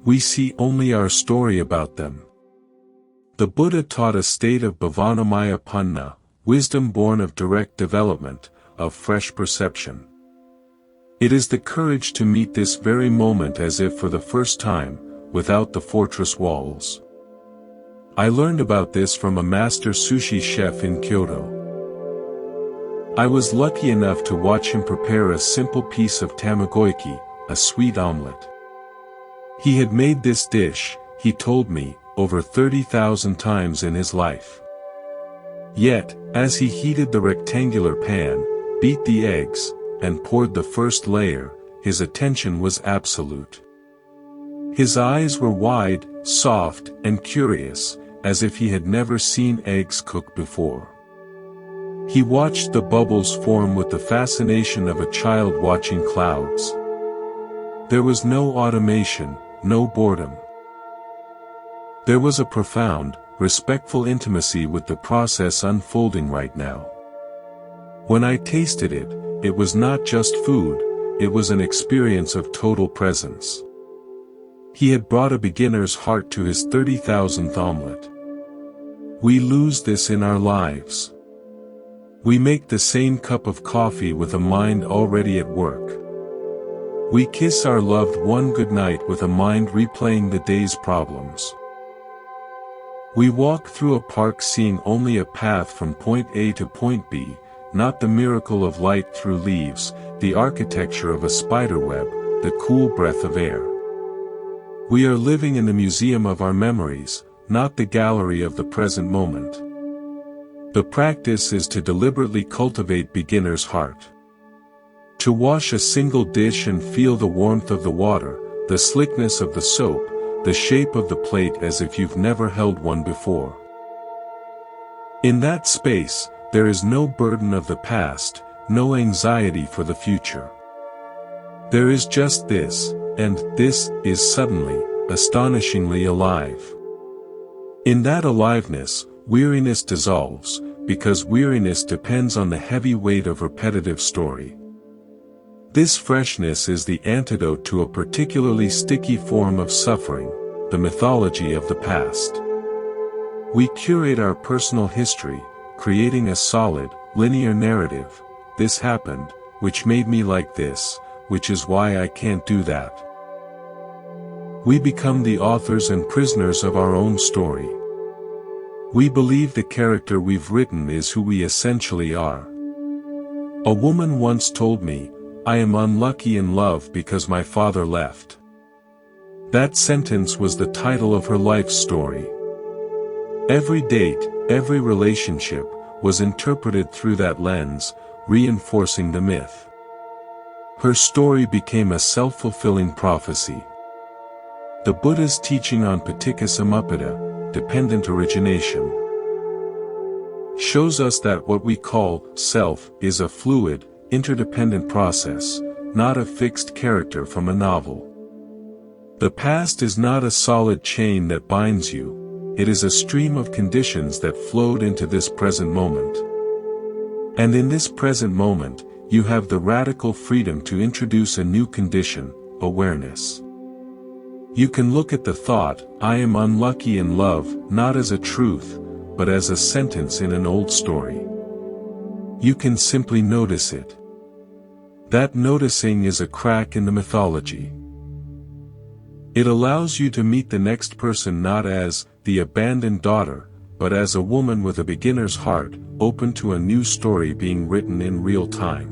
We see only our story about them. The Buddha taught a state of bhavanamaya panna, wisdom born of direct development, of fresh perception. It is the courage to meet this very moment as if for the first time, without the fortress walls. I learned about this from a master sushi chef in Kyoto. I was lucky enough to watch him prepare a simple piece of tamagoyaki, a sweet omelette. He had made this dish, he told me, over 30,000 times in his life. Yet, as he heated the rectangular pan, beat the eggs, and poured the first layer, his attention was absolute. His eyes were wide, soft, and curious, as if he had never seen eggs cooked before. He watched the bubbles form with the fascination of a child watching clouds. There was no automation, no boredom. There was a profound, respectful intimacy with the process unfolding right now. When I tasted it, it was not just food, it was an experience of total presence. He had brought a beginner's heart to his 30,000th omelette. We lose this in our lives. We make the same cup of coffee with a mind already at work. We kiss our loved one goodnight with a mind replaying the day's problems. We walk through a park seeing only a path from point A to point B, not the miracle of light through leaves, the architecture of a spiderweb, the cool breath of air. We are living in the museum of our memories, not the gallery of the present moment. The practice is to deliberately cultivate beginner's heart. To wash a single dish and feel the warmth of the water, the slickness of the soap, the shape of the plate as if you've never held one before. In that space, there is no burden of the past, no anxiety for the future. There is just this, and this is suddenly, astonishingly alive. In that aliveness, weariness dissolves, because weariness depends on the heavy weight of repetitive story. This freshness is the antidote to a particularly sticky form of suffering, the mythology of the past. We curate our personal history, creating a solid, linear narrative. This happened, which made me like this, which is why I can't do that. We become the authors and prisoners of our own story. We believe the character we've written is who we essentially are. A woman once told me, "I am unlucky in love because my father left." That sentence was the title of her life story. Every date, every relationship, was interpreted through that lens, reinforcing the myth. Her story became a self-fulfilling prophecy. The Buddha's teaching on paticca-samuppada, dependent origination, shows us that what we call self is a fluid, interdependent process, not a fixed character from a novel. The past is not a solid chain that binds you, it is a stream of conditions that flowed into this present moment. And in this present moment, you have the radical freedom to introduce a new condition, awareness. You can look at the thought, "I am unlucky in love," not as a truth, but as a sentence in an old story. You can simply notice it. That noticing is a crack in the mythology. It allows you to meet the next person not as the abandoned daughter, but as a woman with a beginner's heart, open to a new story being written in real time.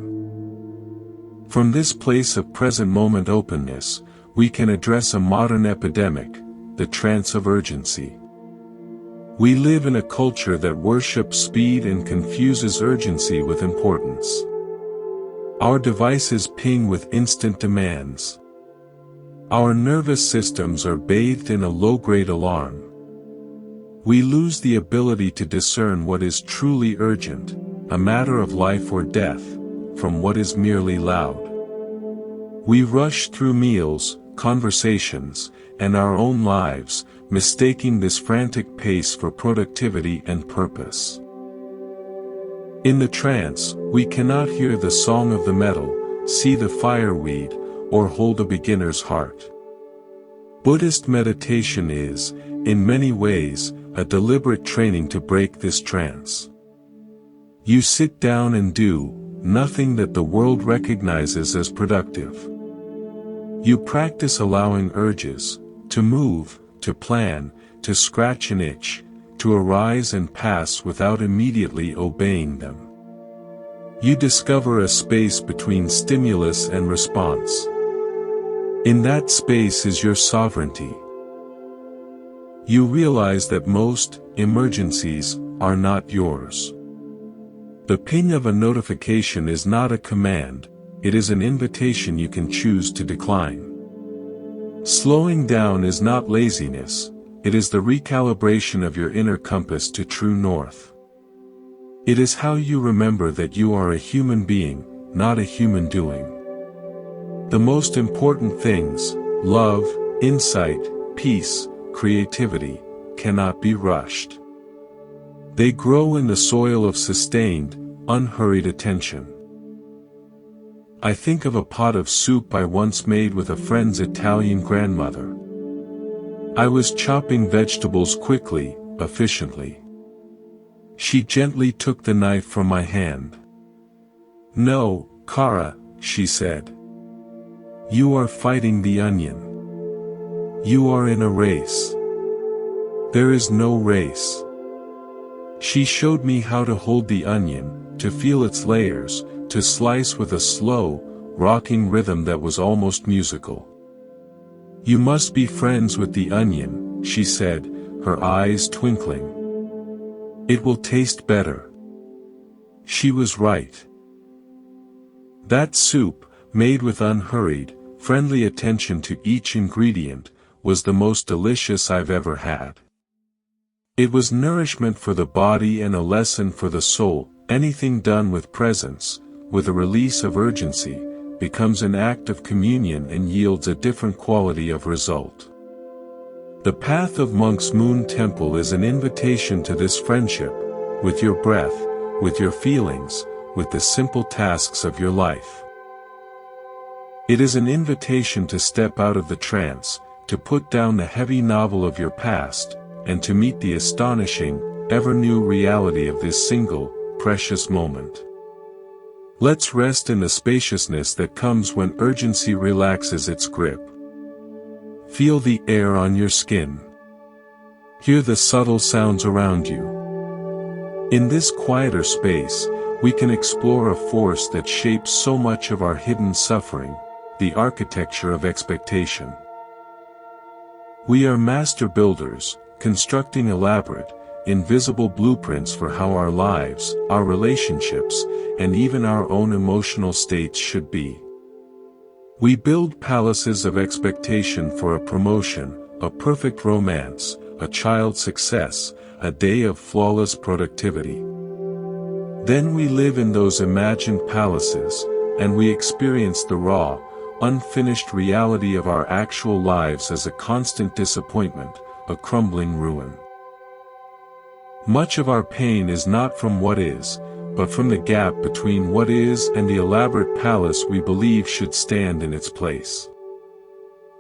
From this place of present moment openness, we can address a modern epidemic, the trance of urgency. We live in a culture that worships speed and confuses urgency with importance. Our devices ping with instant demands. Our nervous systems are bathed in a low-grade alarm. We lose the ability to discern what is truly urgent, a matter of life or death, from what is merely loud. We rush through meals, conversations, and our own lives, mistaking this frantic pace for productivity and purpose. In the trance, we cannot hear the song of the metal, see the fireweed, or hold a beginner's heart. Buddhist meditation is, in many ways, a deliberate training to break this trance. You sit down and do nothing that the world recognizes as productive. You practice allowing urges to move, to plan, to scratch an itch, to arise and pass without immediately obeying them. You discover a space between stimulus and response. In that space is your sovereignty. You realize that most emergencies are not yours. The ping of a notification is not a command, it is an invitation you can choose to decline. Slowing down is not laziness, it is the recalibration of your inner compass to true north. It is how you remember that you are a human being, not a human doing. The most important things, love, insight, peace, creativity, cannot be rushed. They grow in the soil of sustained, unhurried attention. I think of a pot of soup I once made with a friend's Italian grandmother. I was chopping vegetables quickly, efficiently. She gently took the knife from my hand. "No, cara," she said. You are fighting the onion. You are in a race. There is no race. She showed me how to hold the onion, to feel its layers, to slice with a slow, rocking rhythm that was almost musical. You must be friends with the onion, she said, her eyes twinkling. It will taste better. She was right. That soup, made with unhurried, friendly attention to each ingredient, was the most delicious I've ever had. It was nourishment for the body and a lesson for the soul. Anything done with presence, with a release of urgency, becomes an act of communion and yields a different quality of result. The path of Monk's Moon Temple is an invitation to this friendship, with your breath, with your feelings, with the simple tasks of your life. It is an invitation to step out of the trance, to put down the heavy novel of your past, and to meet the astonishing, ever-new reality of this single, precious moment. Let's rest in the spaciousness that comes when urgency relaxes its grip. Feel the air on your skin. Hear the subtle sounds around you. In this quieter space, we can explore a force that shapes so much of our hidden suffering, the architecture of expectation. We are master builders, constructing elaborate, invisible blueprints for how our lives, our relationships, and even our own emotional states should be. We build palaces of expectation for a promotion, a perfect romance, a child's success, a day of flawless productivity. Then we live in those imagined palaces, and we experience the raw, unfinished reality of our actual lives as a constant disappointment, a crumbling ruin. Much of our pain is not from what is, but from the gap between what is and the elaborate palace we believe should stand in its place.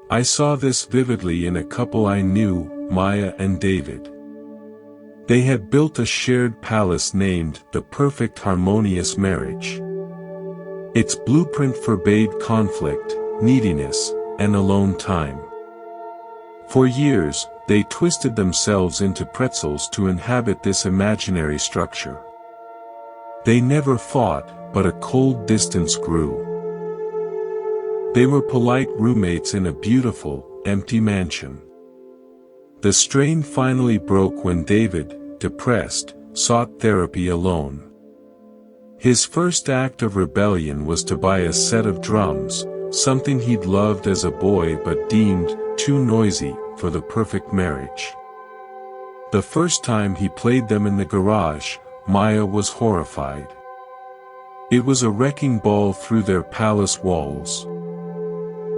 I saw this vividly in a couple I knew, Maya and David. They had built a shared palace named the Perfect Harmonious Marriage. Its blueprint forbade conflict, neediness, and alone time. For years, they twisted themselves into pretzels to inhabit this imaginary structure. They never fought, but a cold distance grew. They were polite roommates in a beautiful, empty mansion. The strain finally broke when David, depressed, sought therapy alone. His first act of rebellion was to buy a set of drums, something he'd loved as a boy but deemed too noisy for the perfect marriage. The first time he played them in the garage, Maya was horrified. It was a wrecking ball through their palace walls.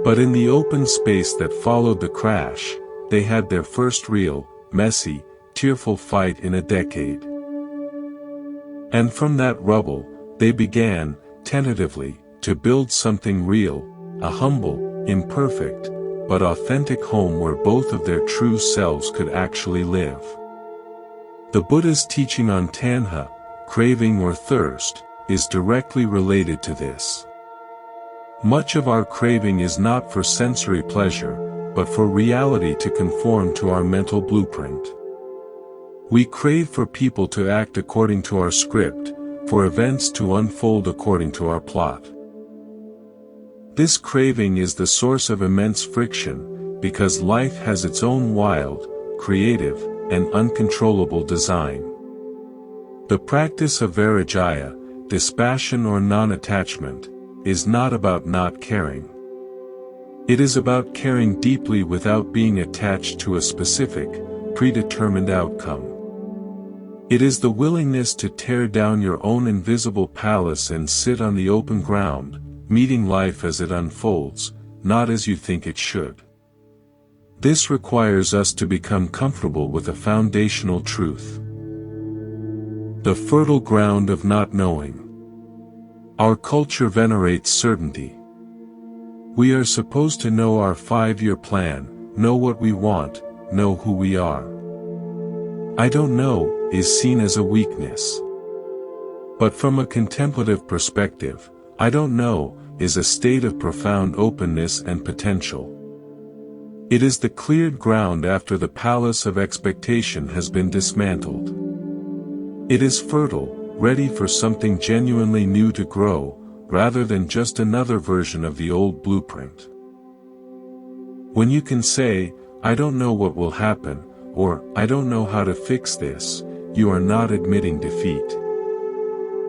But in the open space that followed the crash, they had their first real, messy, tearful fight in a decade. And from that rubble, they began, tentatively, to build something real, a humble, imperfect, but authentic home where both of their true selves could actually live. The Buddha's teaching on tanha, craving or thirst, is directly related to this. Much of our craving is not for sensory pleasure, but for reality to conform to our mental blueprint. We crave for people to act according to our script, for events to unfold according to our plot. This craving is the source of immense friction, because life has its own wild, creative, and uncontrollable design. The practice of vairagya, dispassion or non-attachment, is not about not caring. It is about caring deeply without being attached to a specific, predetermined outcome. It is the willingness to tear down your own invisible palace and sit on the open ground, meeting life as it unfolds, not as you think it should. This requires us to become comfortable with a foundational truth. The fertile ground of not knowing. Our culture venerates certainty. We are supposed to know our 5-year plan, know what we want, know who we are. I don't know is seen as a weakness. But from a contemplative perspective, I don't know is a state of profound openness and potential. It is the cleared ground after the palace of expectation has been dismantled. It is fertile, ready for something genuinely new to grow, rather than just another version of the old blueprint. When you can say, "I don't know what will happen," or "I don't know how to fix this," you are not admitting defeat.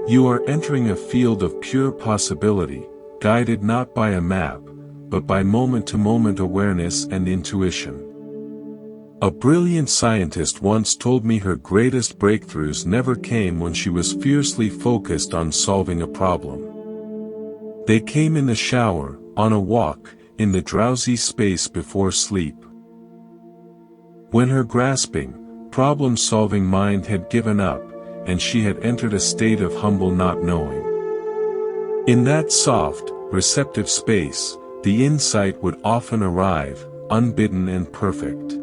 You are entering a field of pure possibility, guided not by a map, but by moment-to-moment awareness and intuition. A brilliant scientist once told me her greatest breakthroughs never came when she was fiercely focused on solving a problem. They came in the shower, on a walk, in the drowsy space before sleep. When her grasping, problem-solving mind had given up, and she had entered a state of humble not knowing. In that soft, receptive space, the insight would often arrive, unbidden and perfect.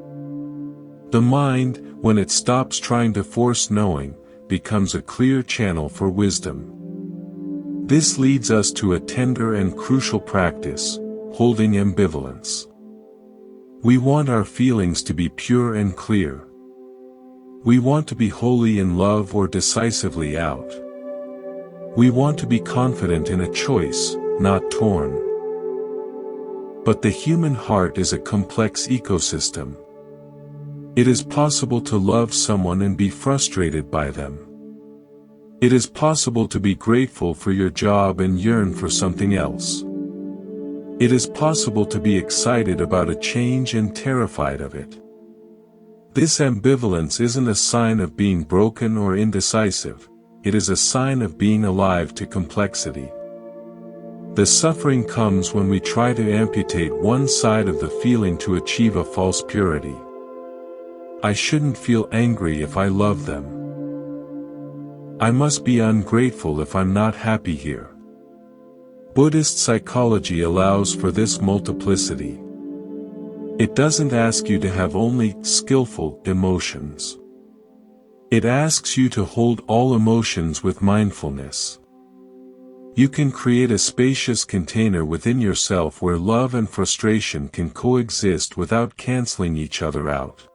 The mind, when it stops trying to force knowing, becomes a clear channel for wisdom. This leads us to a tender and crucial practice, holding ambivalence. We want our feelings to be pure and clear. We want to be wholly in love or decisively out. We want to be confident in a choice, not torn. But the human heart is a complex ecosystem. It is possible to love someone and be frustrated by them. It is possible to be grateful for your job and yearn for something else. It is possible to be excited about a change and terrified of it. This ambivalence isn't a sign of being broken or indecisive, it is a sign of being alive to complexity. The suffering comes when we try to amputate one side of the feeling to achieve a false purity. I shouldn't feel angry if I love them. I must be ungrateful if I'm not happy here. Buddhist psychology allows for this multiplicity. It doesn't ask you to have only skillful emotions. It asks you to hold all emotions with mindfulness. You can create a spacious container within yourself where love and frustration can coexist without canceling each other out.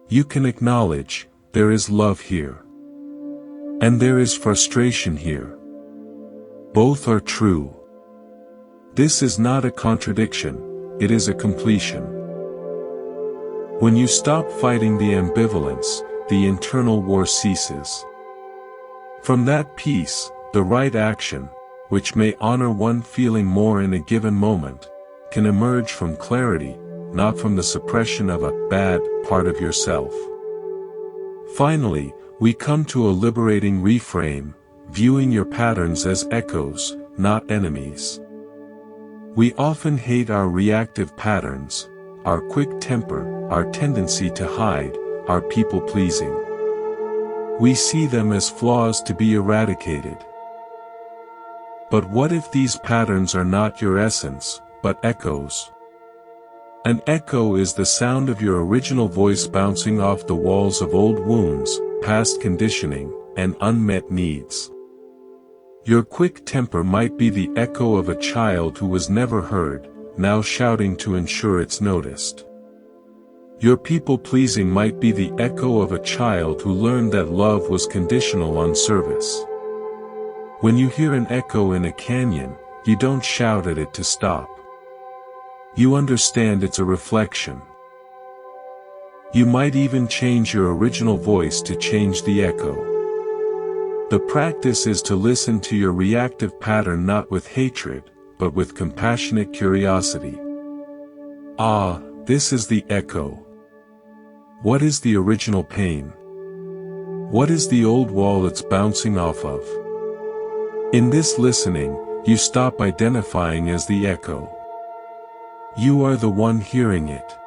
You can acknowledge, there is love here. And there is frustration here. Both are true. This is not a contradiction, it is a completion. When you stop fighting the ambivalence, the internal war ceases. From that peace, the right action, which may honor one feeling more in a given moment, can emerge from clarity, not from the suppression of a bad part of yourself. Finally, we come to a liberating reframe, viewing your patterns as echoes, not enemies. We often hate our reactive patterns, our quick temper, our tendency to hide, our people-pleasing. We see them as flaws to be eradicated. But what if these patterns are not your essence, but echoes? An echo is the sound of your original voice bouncing off the walls of old wounds, past conditioning, and unmet needs. Your quick temper might be the echo of a child who was never heard, now shouting to ensure it's noticed. Your people-pleasing might be the echo of a child who learned that love was conditional on service. When you hear an echo in a canyon, you don't shout at it to stop. You understand it's a reflection. You might even change your original voice to change the echo. The practice is to listen to your reactive pattern not with hatred, but with compassionate curiosity. Ah, this is the echo. What is the original pain? What is the old wall it's bouncing off of? In this listening, you stop identifying as the echo. You are the one hearing it.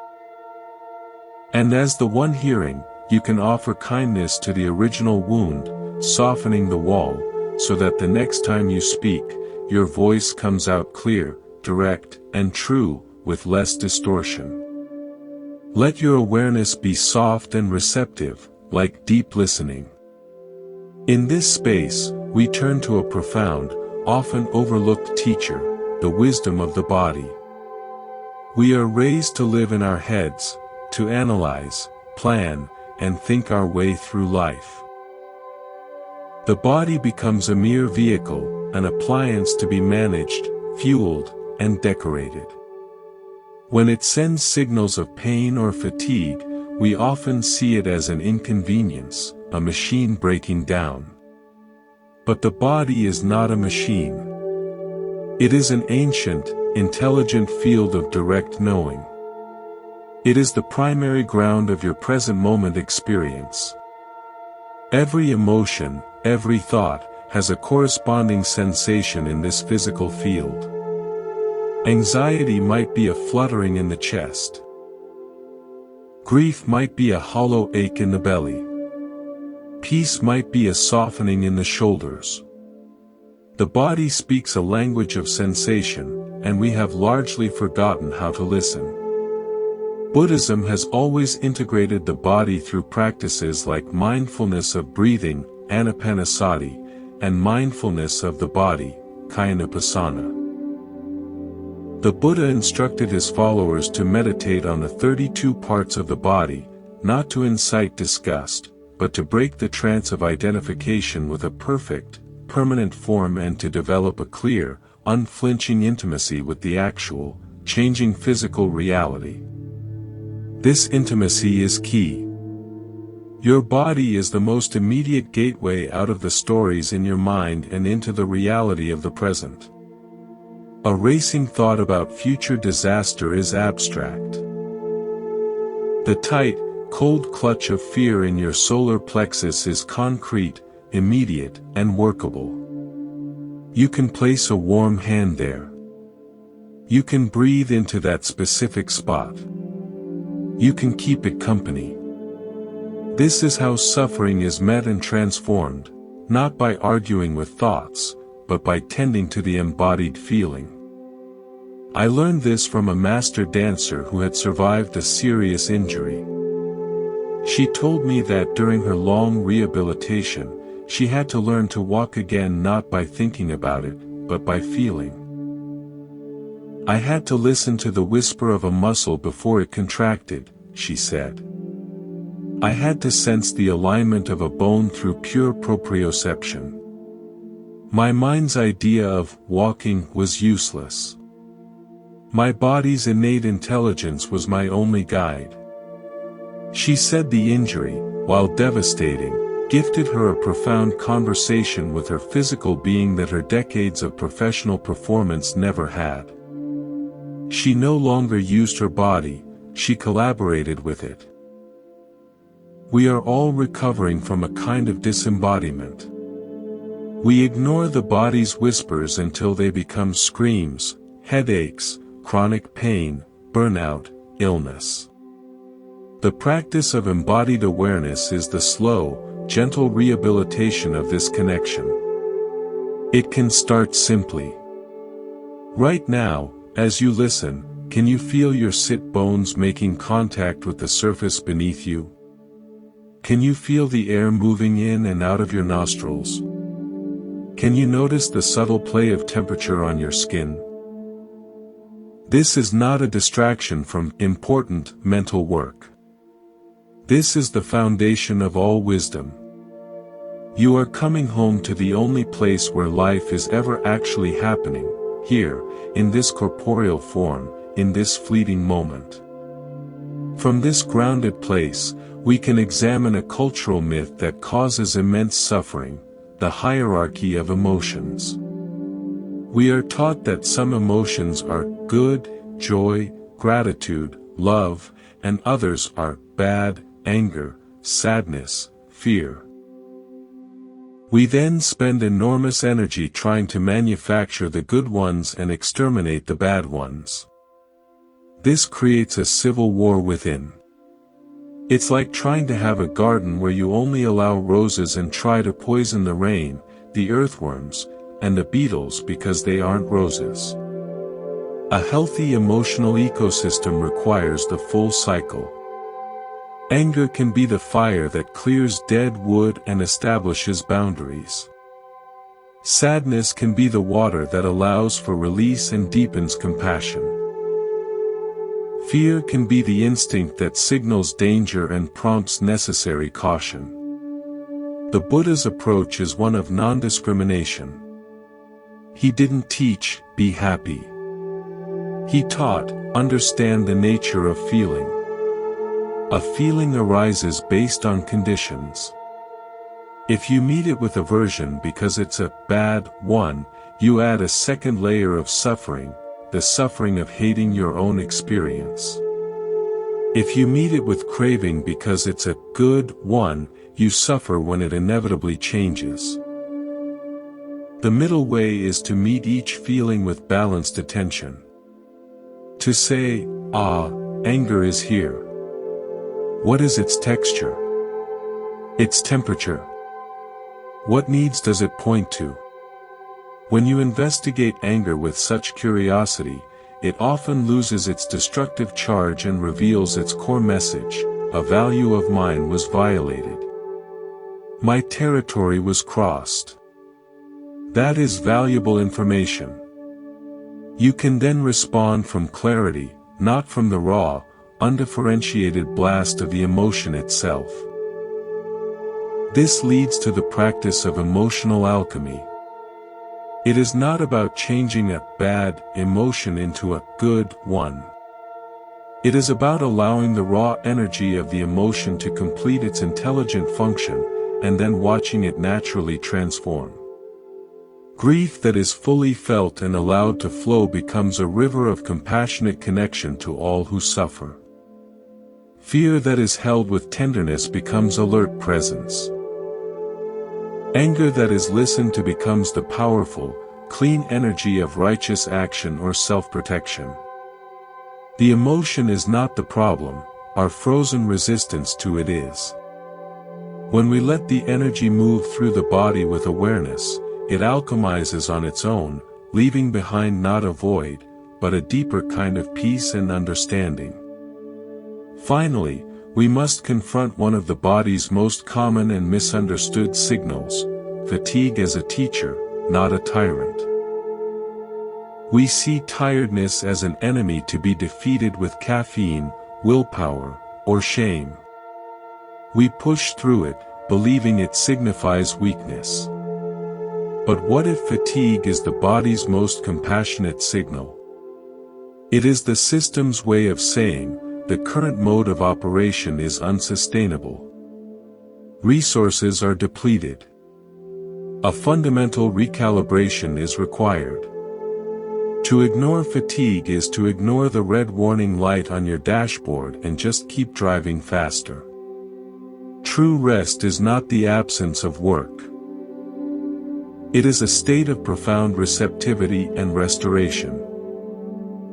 And as the one hearing, you can offer kindness to the original wound, softening the wall, so that the next time you speak, your voice comes out clear, direct, and true, with less distortion. Let your awareness be soft and receptive, like deep listening. In this space, we turn to a profound, often overlooked teacher, the wisdom of the body. We are raised to live in our heads, to analyze, plan, and think our way through life. The body becomes a mere vehicle, an appliance to be managed, fueled, and decorated. When it sends signals of pain or fatigue, we often see it as an inconvenience, a machine breaking down. But the body is not a machine. It is an ancient, intelligent field of direct knowing. It is the primary ground of your present moment experience. Every emotion, every thought, has a corresponding sensation in this physical field. Anxiety might be a fluttering in the chest. Grief might be a hollow ache in the belly. Peace might be a softening in the shoulders. The body speaks a language of sensation, and we have largely forgotten how to listen. Buddhism has always integrated the body through practices like mindfulness of breathing, anapanasati, and mindfulness of the body, kayanupassana. The Buddha instructed his followers to meditate on the 32 parts of the body, not to incite disgust, but to break the trance of identification with a perfect, permanent form and to develop a clear, unflinching intimacy with the actual, changing physical reality. This intimacy is key. Your body is the most immediate gateway out of the stories in your mind and into the reality of the present. A racing thought about future disaster is abstract. The tight, cold clutch of fear in your solar plexus is concrete, immediate, and workable. You can place a warm hand there. You can breathe into that specific spot. You can keep it company. This is how suffering is met and transformed, not by arguing with thoughts, but by tending to the embodied feeling. I learned this from a master dancer who had survived a serious injury. She told me that during her long rehabilitation, she had to learn to walk again not by thinking about it, but by feeling. I had to listen to the whisper of a muscle before it contracted, she said. I had to sense the alignment of a bone through pure proprioception. My mind's idea of walking was useless. My body's innate intelligence was my only guide. She said the injury, while devastating, gifted her a profound conversation with her physical being that her decades of professional performance never had. She no longer used her body, she collaborated with it. We are all recovering from a kind of disembodiment. We ignore the body's whispers until they become screams, headaches, chronic pain, burnout, illness. The practice of embodied awareness is the slow, gentle rehabilitation of this connection. It can start simply. Right now, as you listen, can you feel your sit bones making contact with the surface beneath you? Can you feel the air moving in and out of your nostrils? Can you notice the subtle play of temperature on your skin? This is not a distraction from important mental work. This is the foundation of all wisdom. You are coming home to the only place where life is ever actually happening, here, in this corporeal form, in this fleeting moment. From this grounded place, we can examine a cultural myth that causes immense suffering, the hierarchy of emotions. We are taught that some emotions are good, joy, gratitude, love, and others are bad, anger, sadness, fear. We then spend enormous energy trying to manufacture the good ones and exterminate the bad ones. This creates a civil war within. It's like trying to have a garden where you only allow roses and try to poison the rain, the earthworms, and the beetles because they aren't roses. A healthy emotional ecosystem requires the full cycle. Anger can be the fire that clears dead wood and establishes boundaries. Sadness can be the water that allows for release and deepens compassion. Fear can be the instinct that signals danger and prompts necessary caution. The Buddha's approach is one of non-discrimination. He didn't teach, be happy. He taught, understand the nature of feeling. A feeling arises based on conditions. If you meet it with aversion because it's a bad one, you add a second layer of suffering, the suffering of hating your own experience. If you meet it with craving because it's a good one, you suffer when it inevitably changes. The middle way is to meet each feeling with balanced attention. To say, anger is here. What is its texture? Its temperature? What needs does it point to? When you investigate anger with such curiosity, it often loses its destructive charge and reveals its core message: a value of mine was violated. My territory was crossed. That is valuable information. You can then respond from clarity, not from the raw, undifferentiated blast of the emotion itself. This leads to the practice of emotional alchemy. It is not about changing a bad emotion into a good one. It is about allowing the raw energy of the emotion to complete its intelligent function, and then watching it naturally transform. Grief that is fully felt and allowed to flow becomes a river of compassionate connection to all who suffer. Fear that is held with tenderness becomes alert presence. Anger that is listened to becomes the powerful, clean energy of righteous action or self-protection. The emotion is not the problem, our frozen resistance to it is. When we let the energy move through the body with awareness, it alchemizes on its own, leaving behind not a void, but a deeper kind of peace and understanding. Finally, we must confront one of the body's most common and misunderstood signals: fatigue as a teacher, not a tyrant. We see tiredness as an enemy to be defeated with caffeine, willpower, or shame. We push through it, believing it signifies weakness. But what if fatigue is the body's most compassionate signal? It is the system's way of saying, the current mode of operation is unsustainable. Resources are depleted. A fundamental recalibration is required. To ignore fatigue is to ignore the red warning light on your dashboard and just keep driving faster. True rest is not the absence of work. It is a state of profound receptivity and restoration.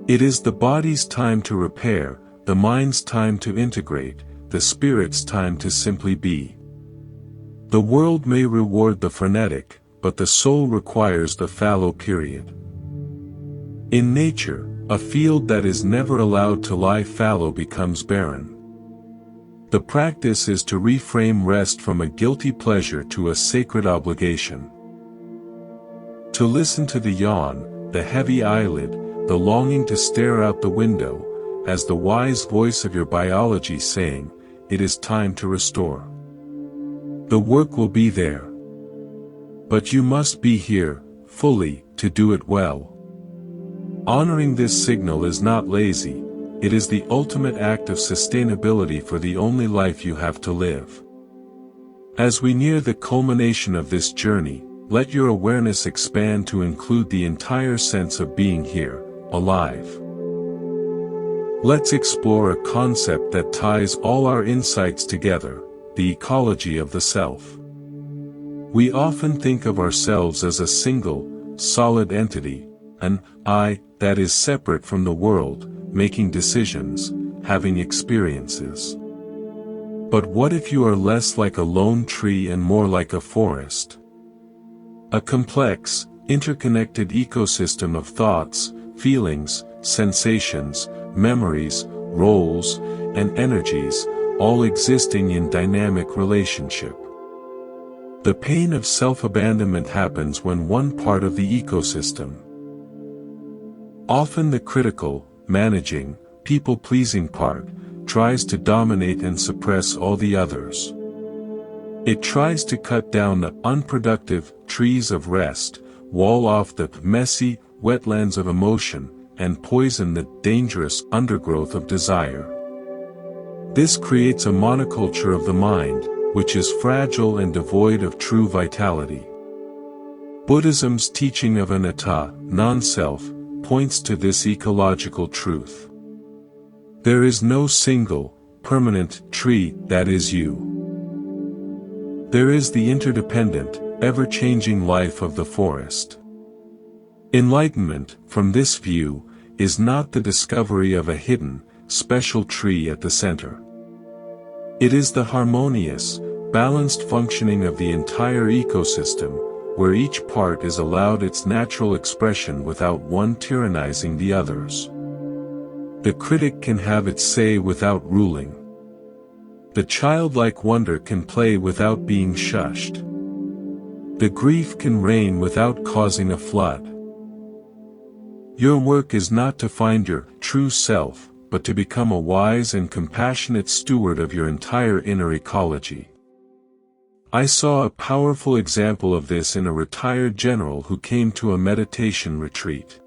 It is the body's time to repair, the mind's time to integrate, the spirit's time to simply be. The world may reward the frenetic, but the soul requires the fallow period. In nature, a field that is never allowed to lie fallow becomes barren. The practice is to reframe rest from a guilty pleasure to a sacred obligation. To listen to the yawn, the heavy eyelid, the longing to stare out the window, as the wise voice of your biology saying, it is time to restore. The work will be there. But you must be here, fully, to do it well. Honoring this signal is not lazy, it is the ultimate act of sustainability for the only life you have to live. As we near the culmination of this journey, let your awareness expand to include the entire sense of being here, alive. Let's explore a concept that ties all our insights together: the ecology of the self. We often think of ourselves as a single, solid entity, an I that is separate from the world, making decisions, having experiences. But what if you are less like a lone tree and more like a forest? A complex, interconnected ecosystem of thoughts, feelings, sensations, memories, roles, and energies, all existing in dynamic relationship. The pain of self-abandonment happens when one part of the ecosystem, often the critical, managing, people-pleasing part, tries to dominate and suppress all the others. It tries to cut down the unproductive trees of rest, wall off the messy wetlands of emotion, and poison the dangerous undergrowth of desire. This creates a monoculture of the mind, which is fragile and devoid of true vitality. Buddhism's teaching of anatta, non-self, points to this ecological truth. There is no single, permanent tree that is you. There is the interdependent, ever-changing life of the forest. Enlightenment, from this view, is not the discovery of a hidden, special tree at the center. It is the harmonious, balanced functioning of the entire ecosystem, where each part is allowed its natural expression without one tyrannizing the others. The critic can have its say without ruling. The childlike wonder can play without being shushed. The grief can reign without causing a flood. Your work is not to find your true self, but to become a wise and compassionate steward of your entire inner ecology. I saw a powerful example of this in a retired general who came to a meditation retreat.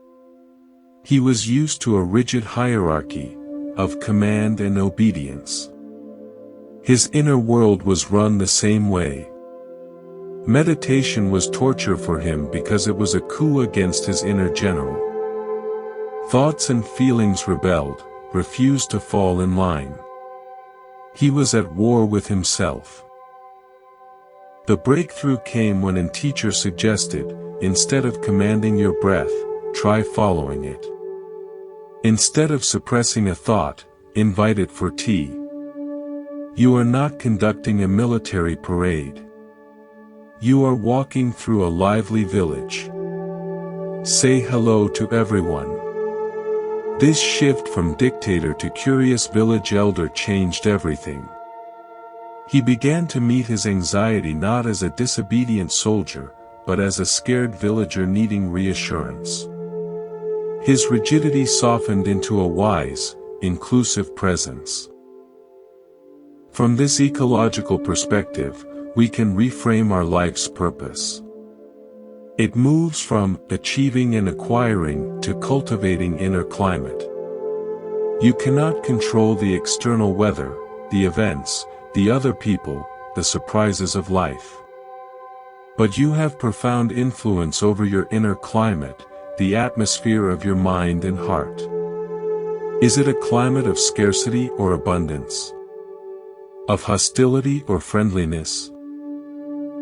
He was used to a rigid hierarchy of command and obedience. His inner world was run the same way. Meditation was torture for him because it was a coup against his inner general. Thoughts and feelings rebelled, refused to fall in line. He was at war with himself. The breakthrough came when a teacher suggested, instead of commanding your breath, try following it. Instead of suppressing a thought, invite it for tea. You are not conducting a military parade. You are walking through a lively village. Say hello to everyone. This shift from dictator to curious village elder changed everything. He began to meet his anxiety not as a disobedient soldier, but as a scared villager needing reassurance. His rigidity softened into a wise, inclusive presence. From this ecological perspective, we can reframe our life's purpose. It moves from achieving and acquiring to cultivating inner climate. You cannot control the external weather, the events, the other people, the surprises of life. But you have profound influence over your inner climate, the atmosphere of your mind and heart. Is it a climate of scarcity or abundance? Of hostility or friendliness?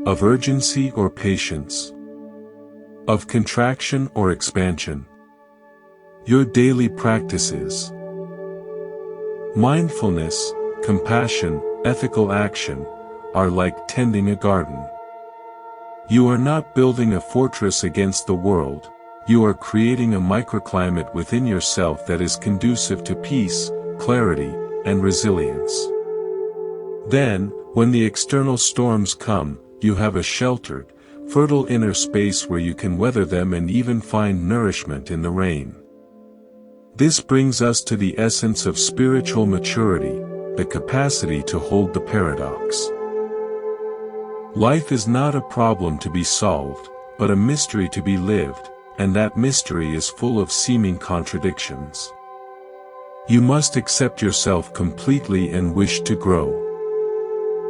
Of urgency or patience? Of contraction or expansion? Your daily practices. Mindfulness, compassion, ethical action, are like tending a garden. You are not building a fortress against the world, you are creating a microclimate within yourself that is conducive to peace, clarity, and resilience. Then, when the external storms come, you have a sheltered, fertile inner space where you can weather them and even find nourishment in the rain. This brings us to the essence of spiritual maturity, the capacity to hold the paradox. Life is not a problem to be solved, but a mystery to be lived, and that mystery is full of seeming contradictions. You must accept yourself completely and wish to grow.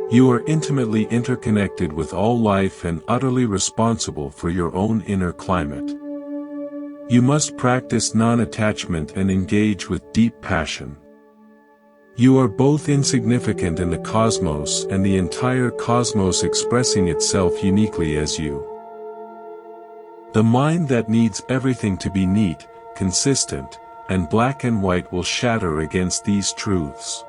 You are intimately interconnected with all life and utterly responsible for your own inner climate. You must practice non-attachment and engage with deep passion. You are both insignificant in the cosmos and the entire cosmos expressing itself uniquely as you. The mind that needs everything to be neat, consistent, and black and white will shatter against these truths.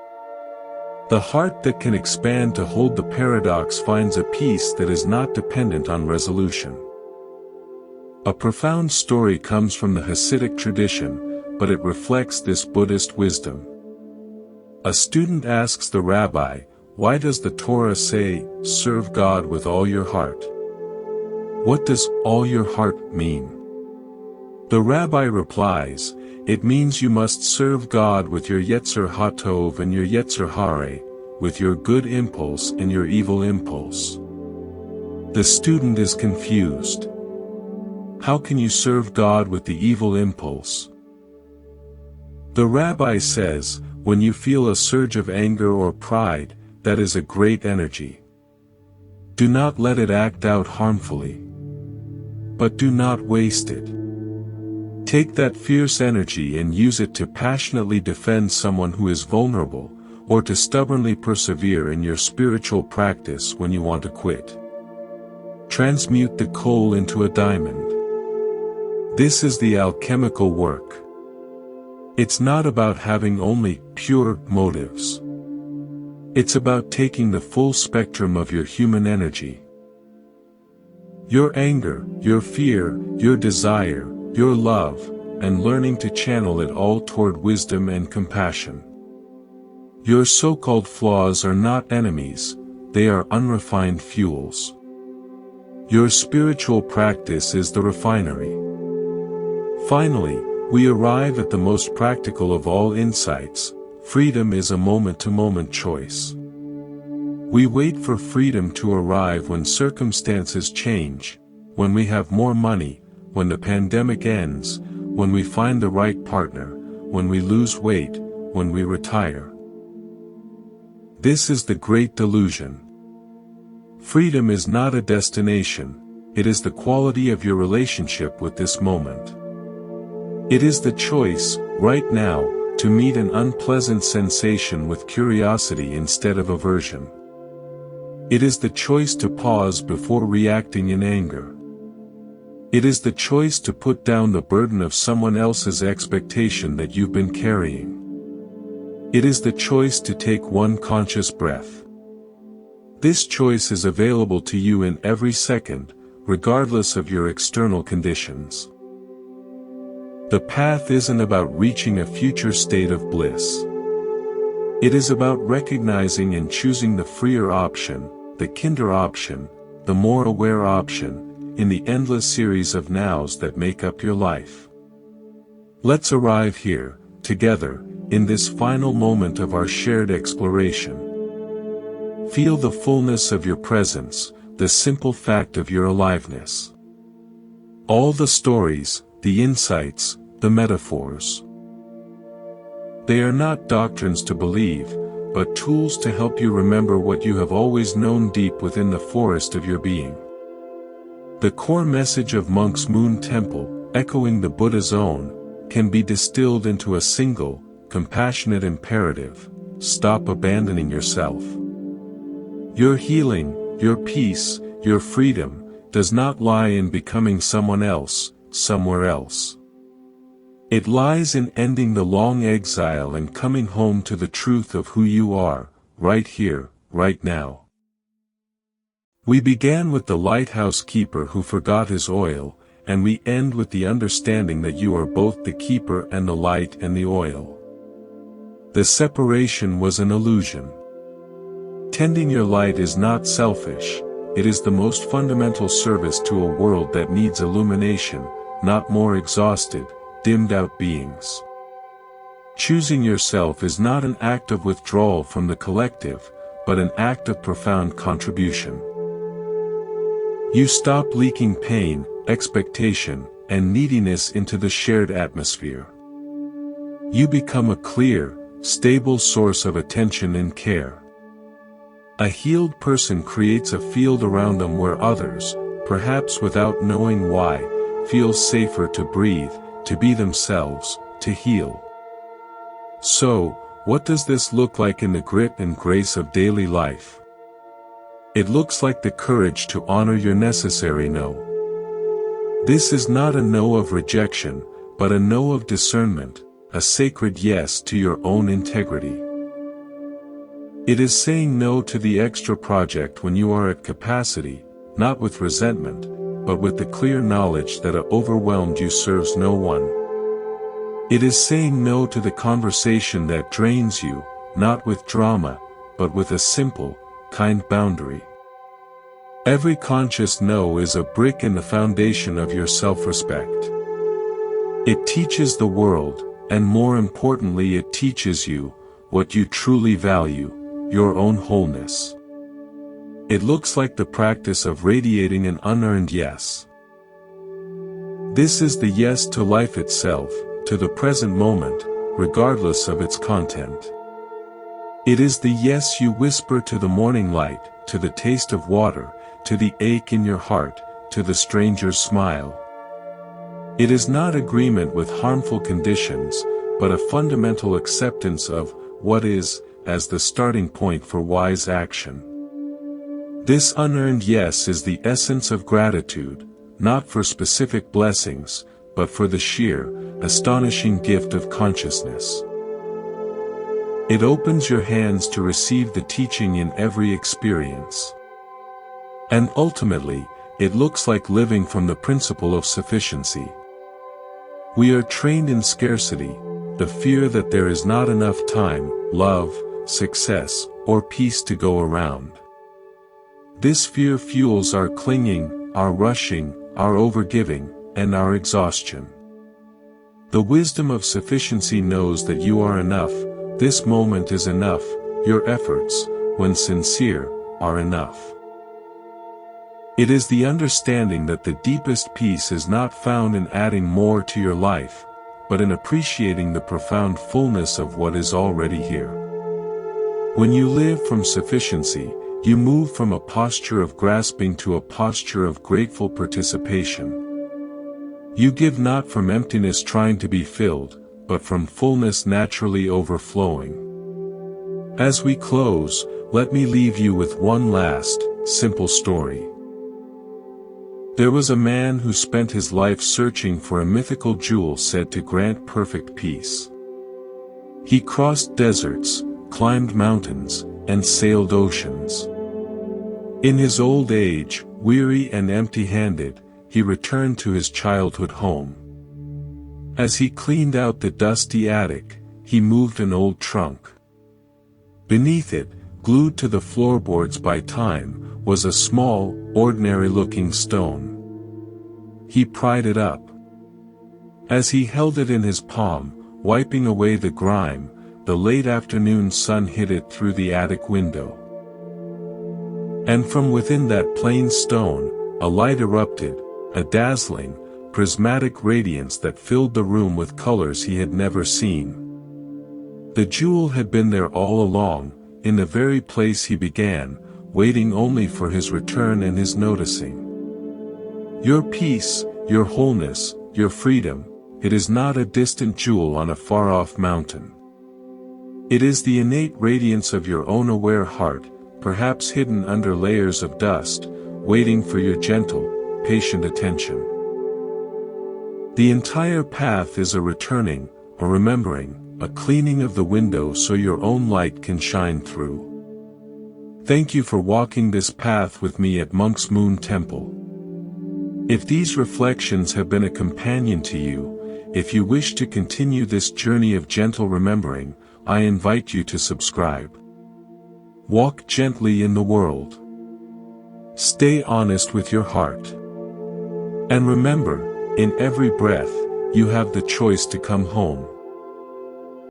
The heart that can expand to hold the paradox finds a peace that is not dependent on resolution. A profound story comes from the Hasidic tradition, but it reflects this Buddhist wisdom. A student asks the rabbi, why does the Torah say, serve God with all your heart? What does all your heart mean? The rabbi replies, it means you must serve God with your Yetzer HaTov and your Yetzer Hare, with your good impulse and your evil impulse. The student is confused. How can you serve God with the evil impulse? The rabbi says, when you feel a surge of anger or pride, that is a great energy. Do not let it act out harmfully. But do not waste it. Take that fierce energy and use it to passionately defend someone who is vulnerable, or to stubbornly persevere in your spiritual practice when you want to quit. Transmute the coal into a diamond. This is the alchemical work. It's not about having only pure motives. It's about taking the full spectrum of your human energy. Your anger, your fear, your desire, your love, and learning to channel it all toward wisdom and compassion. Your so-called flaws are not enemies, they are unrefined fuels. Your spiritual practice is the refinery. Finally, we arrive at the most practical of all insights: freedom is a moment-to-moment choice. We wait for freedom to arrive when circumstances change, when we have more money, when the pandemic ends, when we find the right partner, when we lose weight, when we retire. This is the great delusion. Freedom is not a destination, it is the quality of your relationship with this moment. It is the choice, right now, to meet an unpleasant sensation with curiosity instead of aversion. It is the choice to pause before reacting in anger. It is the choice to put down the burden of someone else's expectation that you've been carrying. It is the choice to take one conscious breath. This choice is available to you in every second, regardless of your external conditions. The path isn't about reaching a future state of bliss. It is about recognizing and choosing the freer option, the kinder option, the more aware option, in the endless series of nows that make up your life. Let's arrive here, together, in this final moment of our shared exploration. Feel the fullness of your presence, the simple fact of your aliveness. All the stories, the insights, the metaphors. They are not doctrines to believe, but tools to help you remember what you have always known deep within the forest of your being. The core message of Monk's Moon Temple, echoing the Buddha's own, can be distilled into a single, compassionate imperative: stop abandoning yourself. Your healing, your peace, your freedom, does not lie in becoming someone else, somewhere else. It lies in ending the long exile and coming home to the truth of who you are, right here, right now. We began with the lighthouse keeper who forgot his oil, and we end with the understanding that you are both the keeper and the light and the oil. The separation was an illusion. Tending your light is not selfish, it is the most fundamental service to a world that needs illumination, not more exhausted, dimmed-out beings. Choosing yourself is not an act of withdrawal from the collective, but an act of profound contribution. You stop leaking pain, expectation, and neediness into the shared atmosphere. You become a clear, stable source of attention and care. A healed person creates a field around them where others, perhaps without knowing why, feel safer to breathe, to be themselves, to heal. So, what does this look like in the grit and grace of daily life? It looks like the courage to honor your necessary no. This is not a no of rejection, but a no of discernment, a sacred yes to your own integrity. It is saying no to the extra project when you are at capacity, not with resentment, but with the clear knowledge that a overwhelmed you serves no one. It is saying no to the conversation that drains you, not with drama, but with a simple, kind boundary. Every conscious no is a brick in the foundation of your self-respect. It teaches the world, and more importantly it teaches you, what you truly value, your own wholeness. It looks like the practice of radiating an unearned yes. This is the yes to life itself, to the present moment, regardless of its content. It is the yes you whisper to the morning light, to the taste of water, to the ache in your heart, to the stranger's smile. It is not agreement with harmful conditions, but a fundamental acceptance of what is, as the starting point for wise action. This unearned yes is the essence of gratitude, not for specific blessings, but for the sheer, astonishing gift of consciousness. It opens your hands to receive the teaching in every experience. And ultimately, it looks like living from the principle of sufficiency. We are trained in scarcity, the fear that there is not enough time, love, success, or peace to go around. This fear fuels our clinging, our rushing, our overgiving, and our exhaustion. The wisdom of sufficiency knows that you are enough, this moment is enough, your efforts, when sincere, are enough. It is the understanding that the deepest peace is not found in adding more to your life, but in appreciating the profound fullness of what is already here. When you live from sufficiency, you move from a posture of grasping to a posture of grateful participation. You give not from emptiness trying to be filled, but from fullness naturally overflowing. As we close, let me leave you with one last, simple story. There was a man who spent his life searching for a mythical jewel said to grant perfect peace. He crossed deserts, climbed mountains, and sailed oceans. In his old age, weary and empty-handed, he returned to his childhood home. As he cleaned out the dusty attic, he moved an old trunk. Beneath it, glued to the floorboards by time, was a small, ordinary-looking stone. He pried it up. As he held it in his palm, wiping away the grime, the late afternoon sun hit it through the attic window. And from within that plain stone, a light erupted, a dazzling, prismatic radiance that filled the room with colors he had never seen. The jewel had been there all along, in the very place he began, waiting only for his return and his noticing. Your peace, your wholeness, your freedom, it is not a distant jewel on a far-off mountain. It is the innate radiance of your own aware heart, perhaps hidden under layers of dust, waiting for your gentle, patient attention. The entire path is a returning, a remembering, a cleaning of the window so your own light can shine through. Thank you for walking this path with me at Monk's Moon Temple. If these reflections have been a companion to you, if you wish to continue this journey of gentle remembering, I invite you to subscribe. Walk gently in the world. Stay honest with your heart. And remember, in every breath, you have the choice to come home.